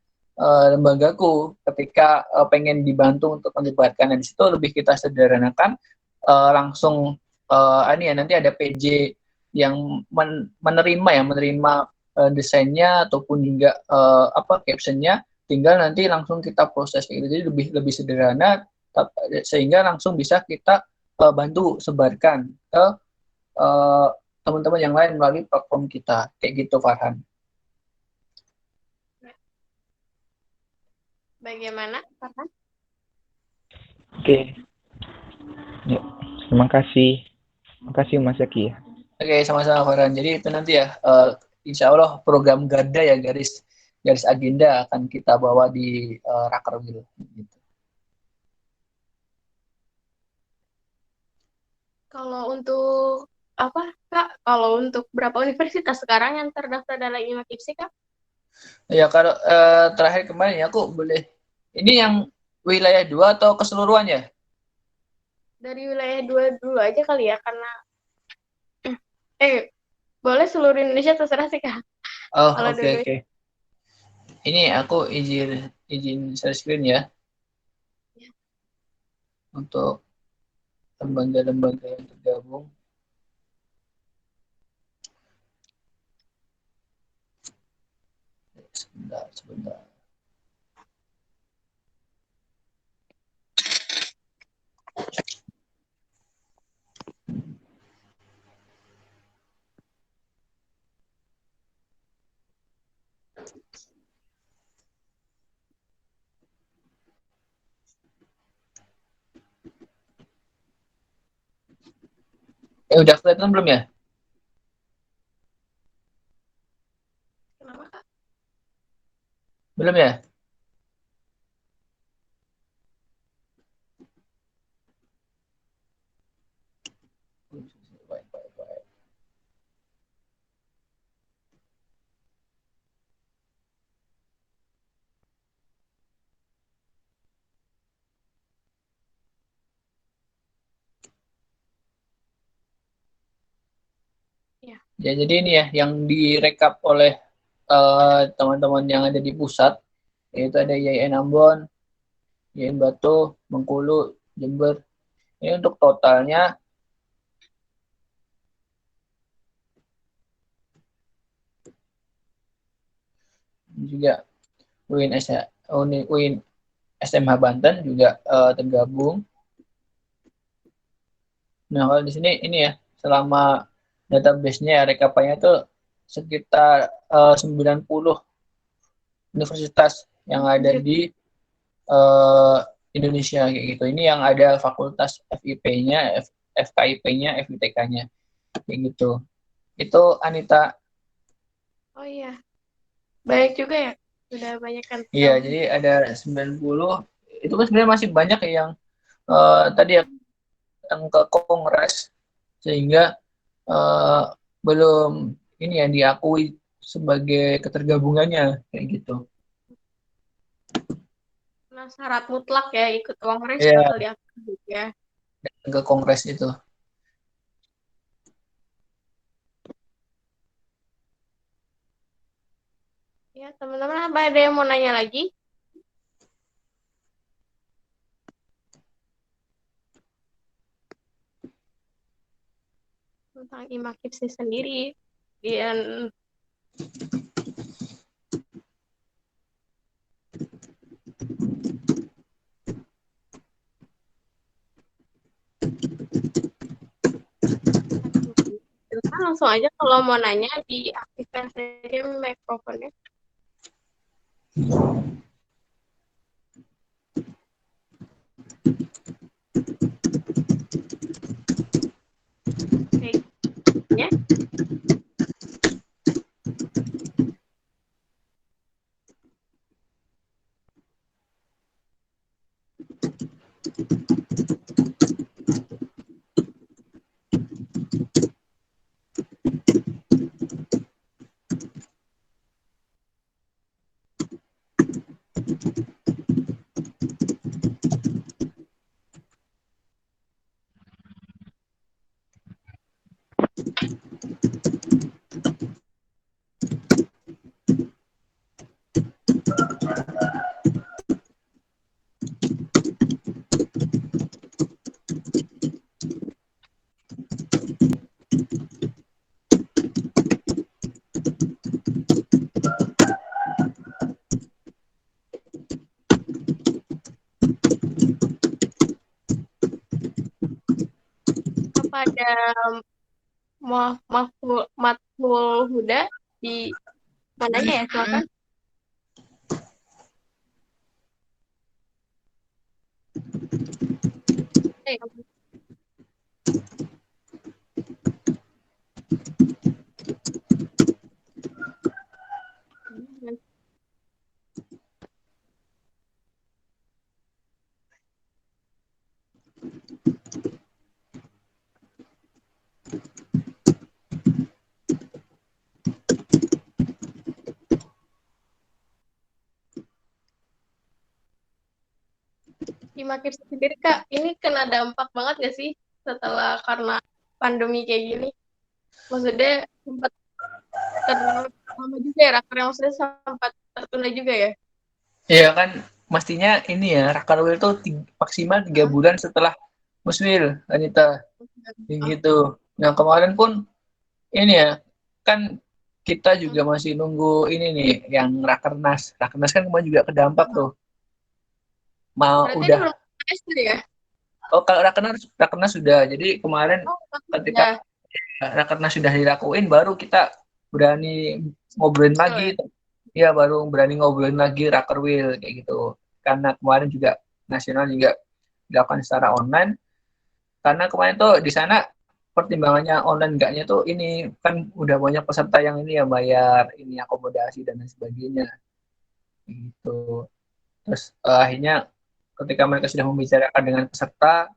lembagaku ketika pengen dibantu untuk menyebarkan. Di situ lebih kita sederhanakan, langsung ini ya, nanti ada PJ yang menerima desainnya ataupun juga captionnya, tinggal nanti langsung kita proses gitu. Jadi lebih sederhana, sehingga langsung bisa kita bantu sebarkan ke teman-teman yang lain melalui platform kita kayak gitu, Farhan. Bagaimana Farhan? Oke. Ya, terima kasih. Terima kasih Mas Zaki ya. Oke, sama-sama Farhan. Jadi itu nanti ya, insya Allah program Garda ya, garis agenda akan kita bawa di Raker gitu. Kalau untuk apa Kak? Kalau untuk berapa universitas sekarang yang terdaftar dalam Imakipsi Kak? Ya, kalau terakhir kemarin ya aku boleh, ini yang wilayah 2 atau keseluruhannya? Dari wilayah 2 dulu aja kali ya, karena boleh seluruh Indonesia, terserah sih Kak. Oh, Kalau oke. Ini aku izin share screen ya. Untuk lembaga-lembaga yang tergabung. Sebentar. Udah kelihatan belum ya? Kenapa Kak? Belum ya? Ya, jadi ini ya yang direkap oleh teman-teman yang ada di pusat, yaitu ada IAIN Ambon, IAIN Batu, Bengkulu, Jember. Ini untuk totalnya juga UIN SMH Banten juga tergabung. Nah, kalau di sini ini ya, selama database-nya ya, rekapanya tuh sekitar 90 universitas yang ada di Indonesia kayak gitu. Ini yang ada fakultas FIP-nya, FKIP-nya, FITK-nya kayak gitu. Itu Anita. Oh iya, banyak juga ya. Sudah banyak kan. Iya, jadi ada 90. Itu kan sebenarnya masih banyak yang tadi ya datang ke kongres sehingga belum ini yang diakui sebagai ketergabungannya kayak gitu. Nah, syarat mutlak ya ikut kongres Iya, bakal diakui ya. ke kongres itu. Ya, teman-teman ada yang mau nanya lagi? Tentang IMAKIPSI sendiri. Dan langsung aja kalau mau nanya diaktifkan saja mikrofonnya. Oke. Ya. Kepada Matkul Huda di mananya ya, silakan. IMAKIPSI sendiri Kak, ini kena dampak banget gak sih setelah karena pandemi kayak gini? Maksudnya sempat terlama juga ya, rakernya maksudnya sempat tertunda juga ya? Iya kan, mestinya ini ya, Rakarwil itu maksimal 3 bulan setelah Muswil, Anita. Gitu. Nah, kemarin pun ini ya, kan kita juga masih nunggu ini nih, yang Rakernas. Rakernas kan kemarin juga kedampak tuh. Mau Berarti udah. ini belum SD ya? Oh, kalau Rakernas sudah. Jadi kemarin ketika Ya. Rakernas sudah dilakuin, baru kita berani ngobrolin lagi. Ya, baru berani ngobrolin lagi Rakerwil kayak gitu. Karena kemarin juga nasional juga dilakukan secara online. Karena kemarin tuh di sana pertimbangannya online enggaknya tuh ini kan udah banyak peserta yang ini ya bayar ini akomodasi dan lain sebagainya gitu. Terus akhirnya ketika mereka sudah membicarakan dengan peserta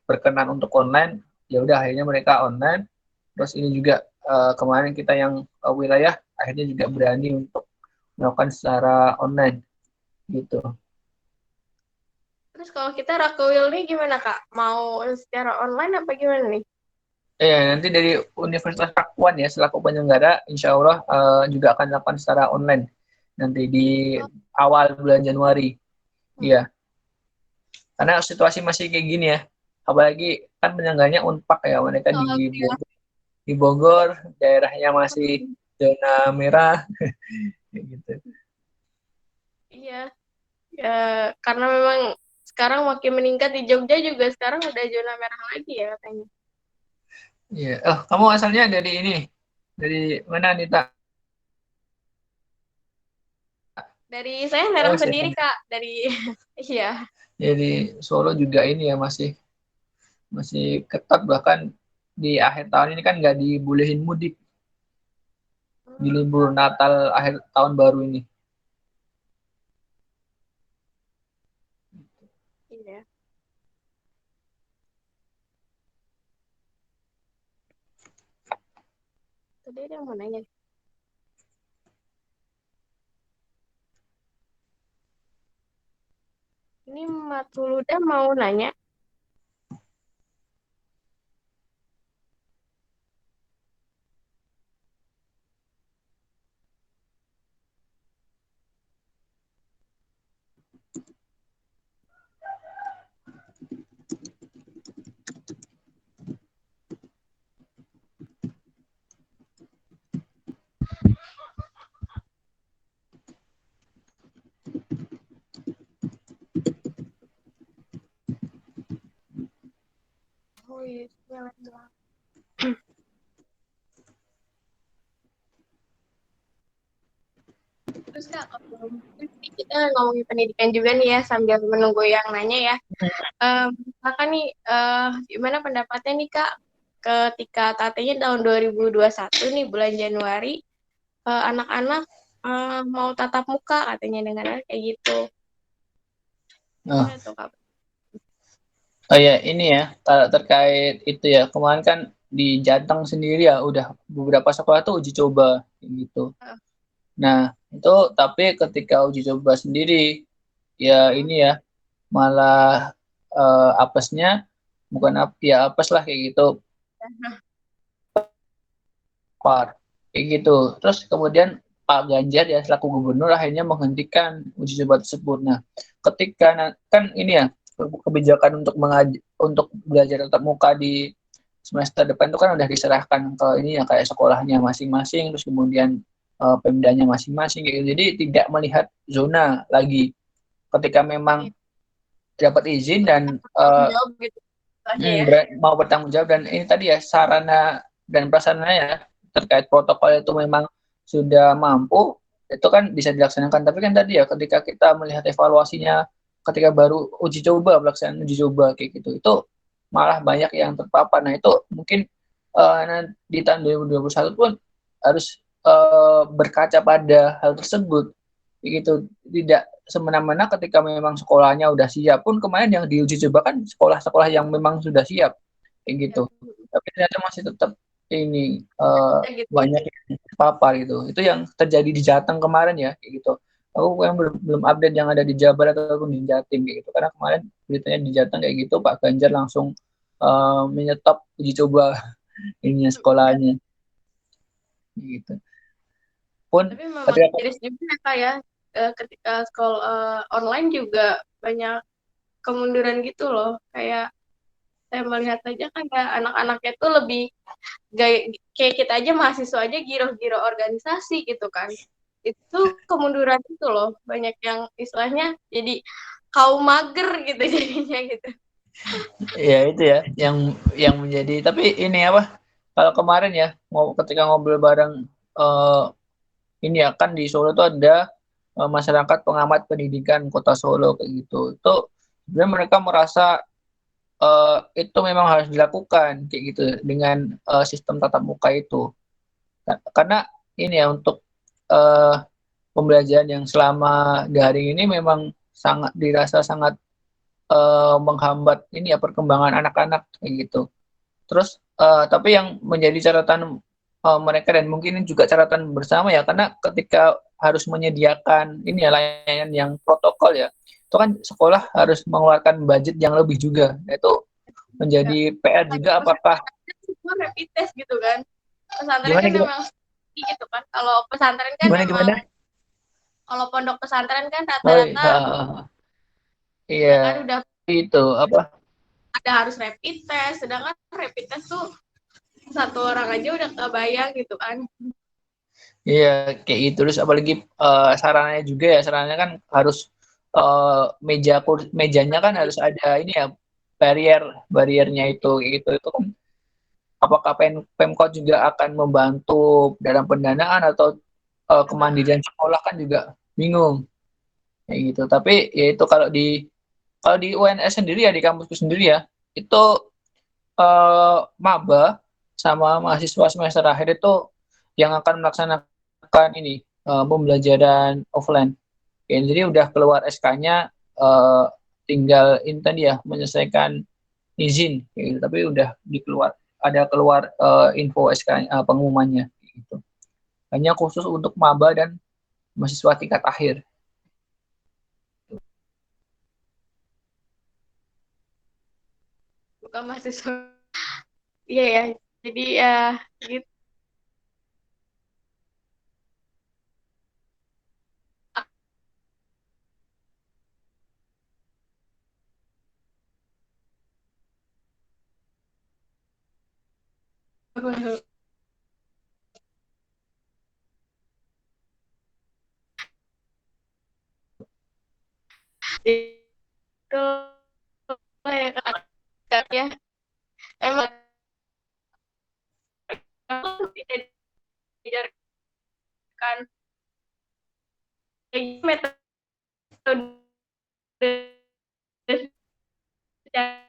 berkenan untuk online, ya udah akhirnya mereka online. Terus ini juga kemarin kita yang wilayah akhirnya juga berani untuk melakukan secara online gitu. Terus kalau kita Rakwil nih gimana Kak? Mau secara online apa gimana nih? Nanti dari Universitas Pakuan ya selaku penyelenggara, insya Allah juga akan dilakukan secara online nanti di awal bulan Januari. Iya, karena situasi masih kayak gini ya. Apalagi kan penyelenggaranya Unpak ya, mereka di Bogor, daerahnya masih zona merah, kayak gitu. Iya, ya karena memang sekarang makin meningkat di Jogja juga sekarang udah zona merah lagi ya katanya. Iya. Oh, kamu asalnya dari ini, dari mana Nita? Dari saya Serang Oh, sendiri Serang. Kak, dari iya. Jadi Solo juga ini ya masih ketat, bahkan di akhir tahun ini kan nggak dibolehin mudik di libur Natal akhir tahun baru ini. Iya. Tadi ada yang mau nanya. Ini Matuluda mau nanya. Oh iya, terus Kak, kalau kita ngomongin pendidikan juga nih ya sambil menunggu yang nanya ya. Kakak nih, gimana pendapatnya nih Kak ketika tatanya tahun 2021 nih bulan Januari anak-anak mau tatap muka katanya dengan kayak gitu. Oh. Gimana tuh Kak? Oh ya, ini ya, terkait itu ya, kemarin kan di Jateng sendiri ya, udah beberapa sekolah tuh uji coba, gitu. Nah, itu tapi ketika uji coba sendiri, ya ini ya, malah apesnya, bukan ya apes lah kayak gitu, kayak gitu. Terus kemudian Pak Ganjar ya selaku gubernur akhirnya menghentikan uji coba tersebut. Nah, ketika kan ini ya kebijakan untuk belajar tatap muka di semester depan itu kan udah diserahkan ke ini ya kayak sekolahnya masing-masing, terus kemudian pemdanya masing-masing gitu. Jadi tidak melihat zona lagi. Ketika memang dapat izin dan Gitu, ya. mau bertanggung jawab, dan ini tadi ya sarana dan prasarana ya terkait protokol itu memang sudah mampu, itu kan bisa dilaksanakan. Tapi kan tadi ya ketika kita melihat evaluasinya ketika baru uji coba, pelaksanaan uji coba kayak gitu, itu malah banyak yang terpapar. Nah itu mungkin di tahun 2021 pun harus berkaca pada hal tersebut gitu, tidak semena-mena ketika memang sekolahnya udah siap. Pun kemarin yang diuji coba kan sekolah-sekolah yang memang sudah siap kayak gitu, tapi ternyata masih tetap ini banyak yang terpapar gitu. Itu yang terjadi di Jateng kemarin ya kayak gitu. Aku yang belum update yang ada di Jabar ataupun di Jatim kayak gitu, karena kemarin beritanya di Jateng kayak gitu, Pak Ganjar langsung menyetop uji coba ininya sekolahnya gitu. Pun Tapi memang miris juga ya Kak ya, ketika sekolah online juga banyak kemunduran gitu loh. Kayak saya melihat aja kan kayak anak-anaknya tuh lebih kayak kita aja mahasiswa aja giro-giro organisasi gitu kan. Itu kemunduran itu loh. Banyak yang istilahnya jadi kaum mager gitu jadinya gitu. Ya itu ya yang menjadi, tapi ini apa, kalau kemarin ya ketika ngobrol bareng ini ya kan di Solo tuh ada masyarakat pengamat pendidikan Kota Solo kayak gitu. Itu sebenarnya mereka merasa itu memang harus dilakukan kayak gitu dengan sistem tatap muka itu. Karena ini ya untuk pembelajaran yang selama daring ini memang sangat dirasa sangat menghambat ini ya perkembangan anak-anak kayak gitu. Terus tapi yang menjadi catatan mereka, dan mungkin ini juga catatan bersama ya, karena ketika harus menyediakan ini ya layanan yang protokol ya, itu kan sekolah harus mengeluarkan budget yang lebih juga. Nah, itu menjadi PR juga, apakah semua rapid test gitu kan. Pesantren Gimana kan gimana? memang sepi gitu kan. Kalau pesantren kan Gimana memang, gimana? kalau pondok pesantren kan Oh rata-rata iya ya kan udah itu apa? ada harus rapid test, sedangkan rapid test tuh satu orang aja udah kebayang gitu kan. Iya kayak gitu. Terus apalagi sarannya juga ya, sarannya kan harus mejanya kan harus ada ini ya, bariernya itu kayak gitu. Itu kan apakah Pemkot juga akan membantu dalam pendanaan atau kemandirian sekolah kan juga bingung kayak gitu. Tapi ya itu kalau di UNS sendiri ya, di kampusku sendiri ya, itu maba sama mahasiswa semester akhir itu yang akan melaksanakan ini pembelajaran offline. Ya, jadi udah keluar SK-nya, tinggal ini tadi ya, menyelesaikan izin kayak gitu. Tapi udah ada keluar info SK pengumumannya kayak gitu. Hanya khusus untuk maba dan mahasiswa tingkat akhir. Bukan mahasiswa. Iya ya. Jadi ya gitu. Itu ya kan ya. Emang tidak diajarkan metode secara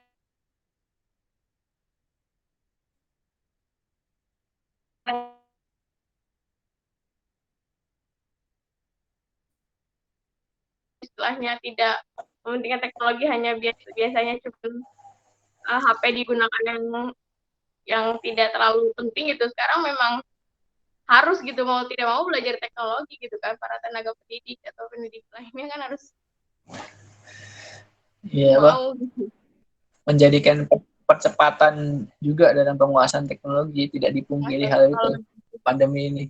istilahnya tidak mementingkan teknologi, hanya biasanya cuma HP digunakan yang tidak terlalu penting gitu. Sekarang memang harus gitu, mau tidak mau belajar teknologi gitu kan, para tenaga pendidik atau pendidik lainnya kan harus Iya, Pak. mau gitu. Menjadikan percepatan juga dalam penguasaan teknologi, tidak dipungkiri hal itu pandemi ini.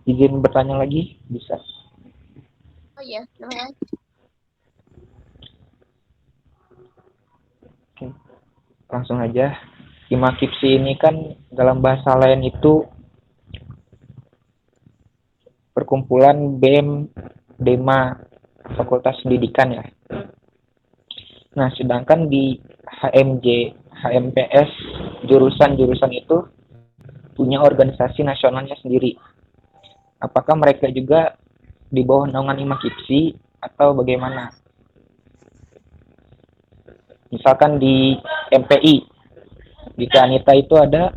Izin bertanya lagi, bisa? Oh iya, namanya. Oke, langsung aja. Imakipsi ini kan dalam bahasa lain itu perkumpulan BEM, DEMA, Fakultas Pendidikan ya. Nah, sedangkan di HMJ, HMPS, jurusan-jurusan itu punya organisasi nasionalnya sendiri. Apakah mereka juga di bawah naungan Imakipsi atau bagaimana? Misalkan di MPI, di Kanita itu ada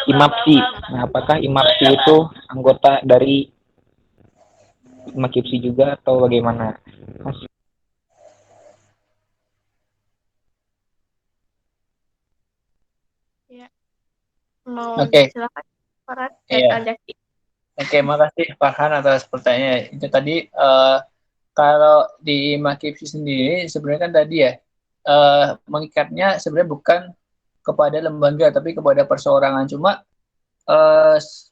Imapsi. Nah, apakah Imapsi itu anggota dari Imakipsi juga atau bagaimana? Ya. Mau Oke. silakan para Iya. Oke, makasih Farhan atas pertanyaannya. Itu tadi kalau di Makipsi sendiri sebenarnya kan tadi ya, mengikatnya sebenarnya bukan kepada lembaga tapi kepada perseorangan. Cuma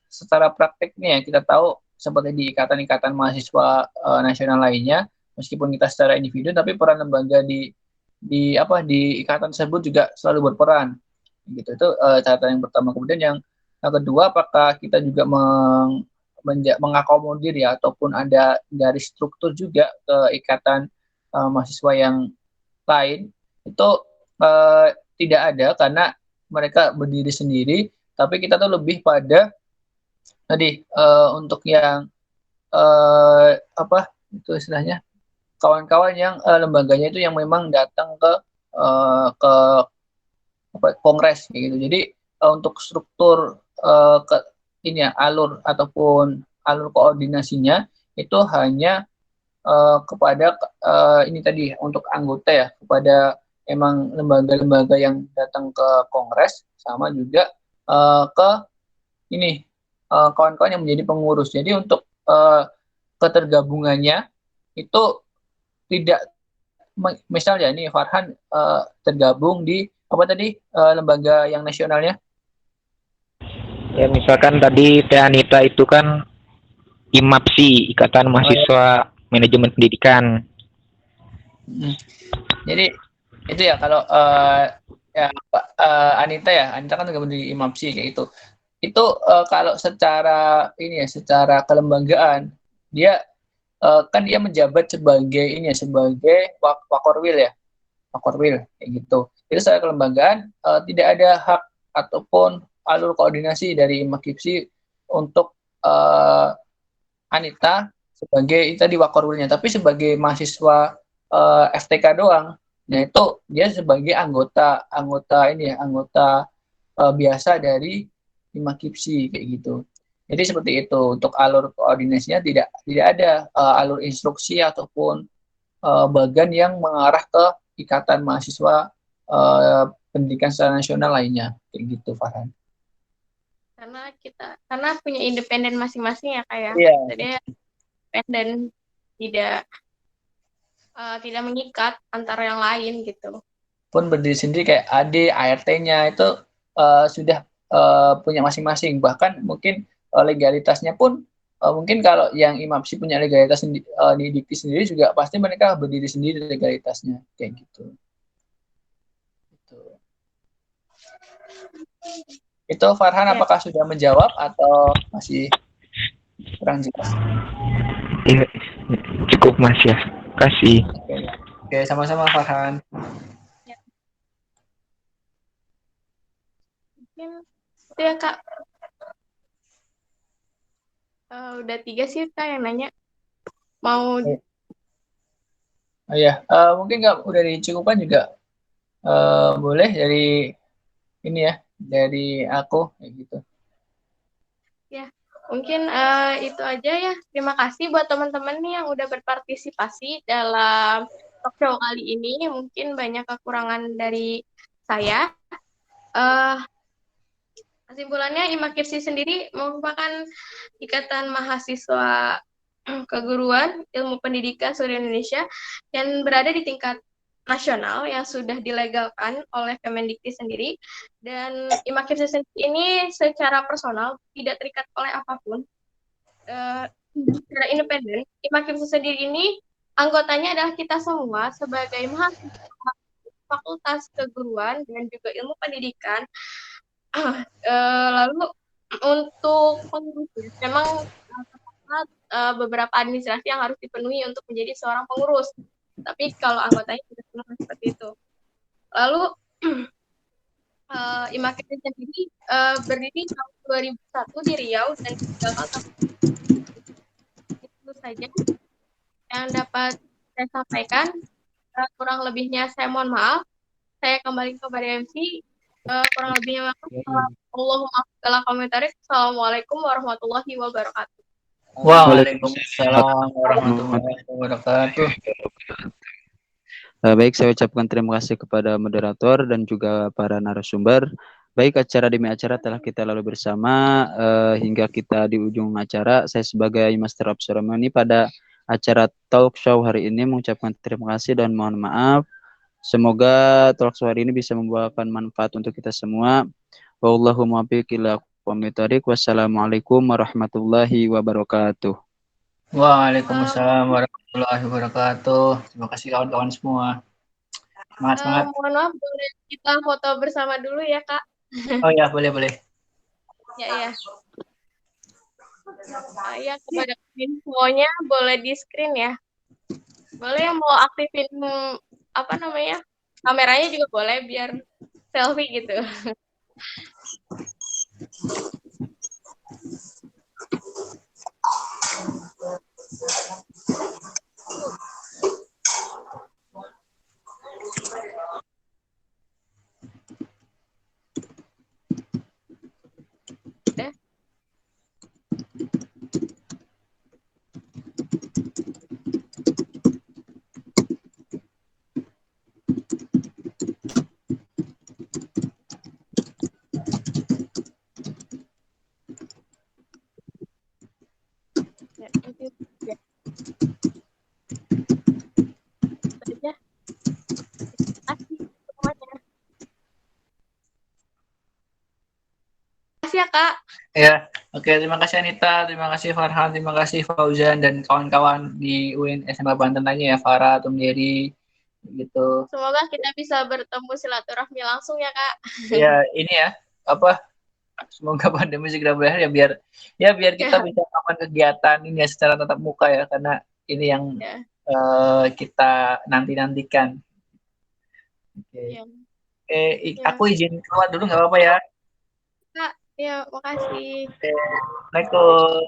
secara prakteknya kita tahu seperti di ikatan-ikatan mahasiswa nasional lainnya, meskipun kita secara individu tapi peran lembaga di ikatan tersebut juga selalu berperan. Gitu. Itu catatan yang pertama. Kemudian yang kedua, apakah kita juga mengakomodir ya, ataupun ada garis struktur juga ke ikatan mahasiswa yang lain, itu tidak ada karena mereka berdiri sendiri, tapi kita tuh lebih pada tadi untuk yang apa itu istilahnya, kawan-kawan yang lembaganya itu yang memang datang ke kongres gitu. Jadi untuk struktur ini ya, alur ataupun alur koordinasinya itu hanya kepada ini tadi untuk anggota ya, kepada emang lembaga-lembaga yang datang ke kongres, sama juga ke ini kawan-kawan yang menjadi pengurus. Jadi untuk ketergabungannya itu tidak, misalnya nih Farhan tergabung di apa tadi lembaga yang nasionalnya? Ya misalkan tadi Teh Anita itu kan IMAPSI, Ikatan Mahasiswa Manajemen Pendidikan. Jadi itu ya kalau ya Anita kan tergabung di IMAPSI kayak gitu. Itu kalau secara ini ya, secara kelembagaan dia kan dia menjabat sebagai ini ya, sebagai wakorwil ya, wakorwil kayak gitu. Jadi secara kelembagaan tidak ada hak ataupun alur koordinasi dari IMAKIPSI untuk Anita sebagai tadi wakorwilnya, tapi sebagai mahasiswa FTK doang. Nah itu dia sebagai anggota ini ya, anggota biasa dari IMAKIPSI kayak gitu. Jadi seperti itu. Untuk alur koordinasinya tidak ada alur instruksi ataupun bagian yang mengarah ke ikatan mahasiswa pendidikan secara nasional lainnya kayak gitu, Farhan. Karena punya independen masing-masing ya kayak. Iya. Jadi independen, tidak mengikat antara yang lain gitu. Pun berdiri sendiri kayak AD, ART-nya itu sudah punya masing-masing. Bahkan mungkin legalitasnya pun mungkin kalau yang IMAPSI punya legalitas di Dikti sendiri juga pasti mereka berdiri sendiri legalitasnya kayak gitu. Itu Farhan Ya. apakah sudah menjawab atau masih kurang jelas? Iya, cukup Mas ya. Kasih. Oke, sama-sama Farhan. Ya. Mungkin itu ya Kak. Udah 3 sih Kak yang nanya. Mau Oh ya, mungkin nggak udah dicukupkan juga boleh dari ini ya, dari aku kayak gitu. ya, mungkin itu aja ya. Terima kasih buat teman-teman nih yang udah berpartisipasi dalam talk show kali ini. Mungkin banyak kekurangan dari saya. Kesimpulannya, IMAKIPSI sendiri merupakan ikatan mahasiswa keguruan ilmu pendidikan seluruh Indonesia yang berada di tingkat nasional yang sudah dilegalkan oleh Kemendikti sendiri, dan IMAKIPSI sendiri ini secara personal tidak terikat oleh apapun, secara independen. IMAKIPSI sendiri ini anggotanya adalah kita semua sebagai mahasiswa Fakultas Keguruan dan juga Ilmu Pendidikan. Lalu untuk pengurusnya, memang beberapa administrasi yang harus dipenuhi untuk menjadi seorang pengurus. Tapi kalau anggotanya tidak semua seperti itu. Lalu IMAKIPSI sendiri berdiri tahun 2001 di Riau dan digagal tahun itu saja yang dapat saya sampaikan. Kurang lebihnya saya mohon maaf. Saya kembali kepada MC. Kurang lebihnya Allahumma segala komentar. Assalamualaikum warahmatullahi wabarakatuh. Waalaikumsalam warahmatullahi wabarakatuh. Baik, saya ucapkan terima kasih kepada moderator dan juga para narasumber. Baik, acara demi acara telah kita lalui bersama hingga kita di ujung acara. Saya sebagai Master of Ceremony pada acara talk show hari ini mengucapkan terima kasih dan mohon maaf. Semoga talk show hari ini bisa membawakan manfaat untuk kita semua. Wallahu muwaffiq ila aqwamit thoriq. Wassalamualaikum warahmatullahi wabarakatuh. Waalaikumsalam warahmatullahi wabarakatuh. Terima kasih kawan-kawan semua. Semangat. Mohon maaf, boleh kita foto bersama dulu ya Kak? Oh ya, boleh. Ya. Ya, kepada infonya boleh di screen ya. Boleh yang mau aktifin kameranya juga boleh biar selfie gitu. Udah. kasih ya, Kak. Ya, oke, terima kasih Anita, terima kasih Farhan, terima kasih Fauzan dan kawan-kawan di UIN SMA Banten lainnya ya, Farah, Tom Jerry, gitu. Semoga kita bisa bertemu silaturahmi langsung ya, Kak. Ya, ini ya, apa? Semoga pandemi segera berakhir ya biar kita bisa melakukan kegiatan ini ya secara tatap muka ya, karena ini yang Ya. kita nantikan. Oke. Ya. Aku izin keluar dulu nggak apa-apa ya. Kak, ya, makasih. Oke. Assalamualaikum.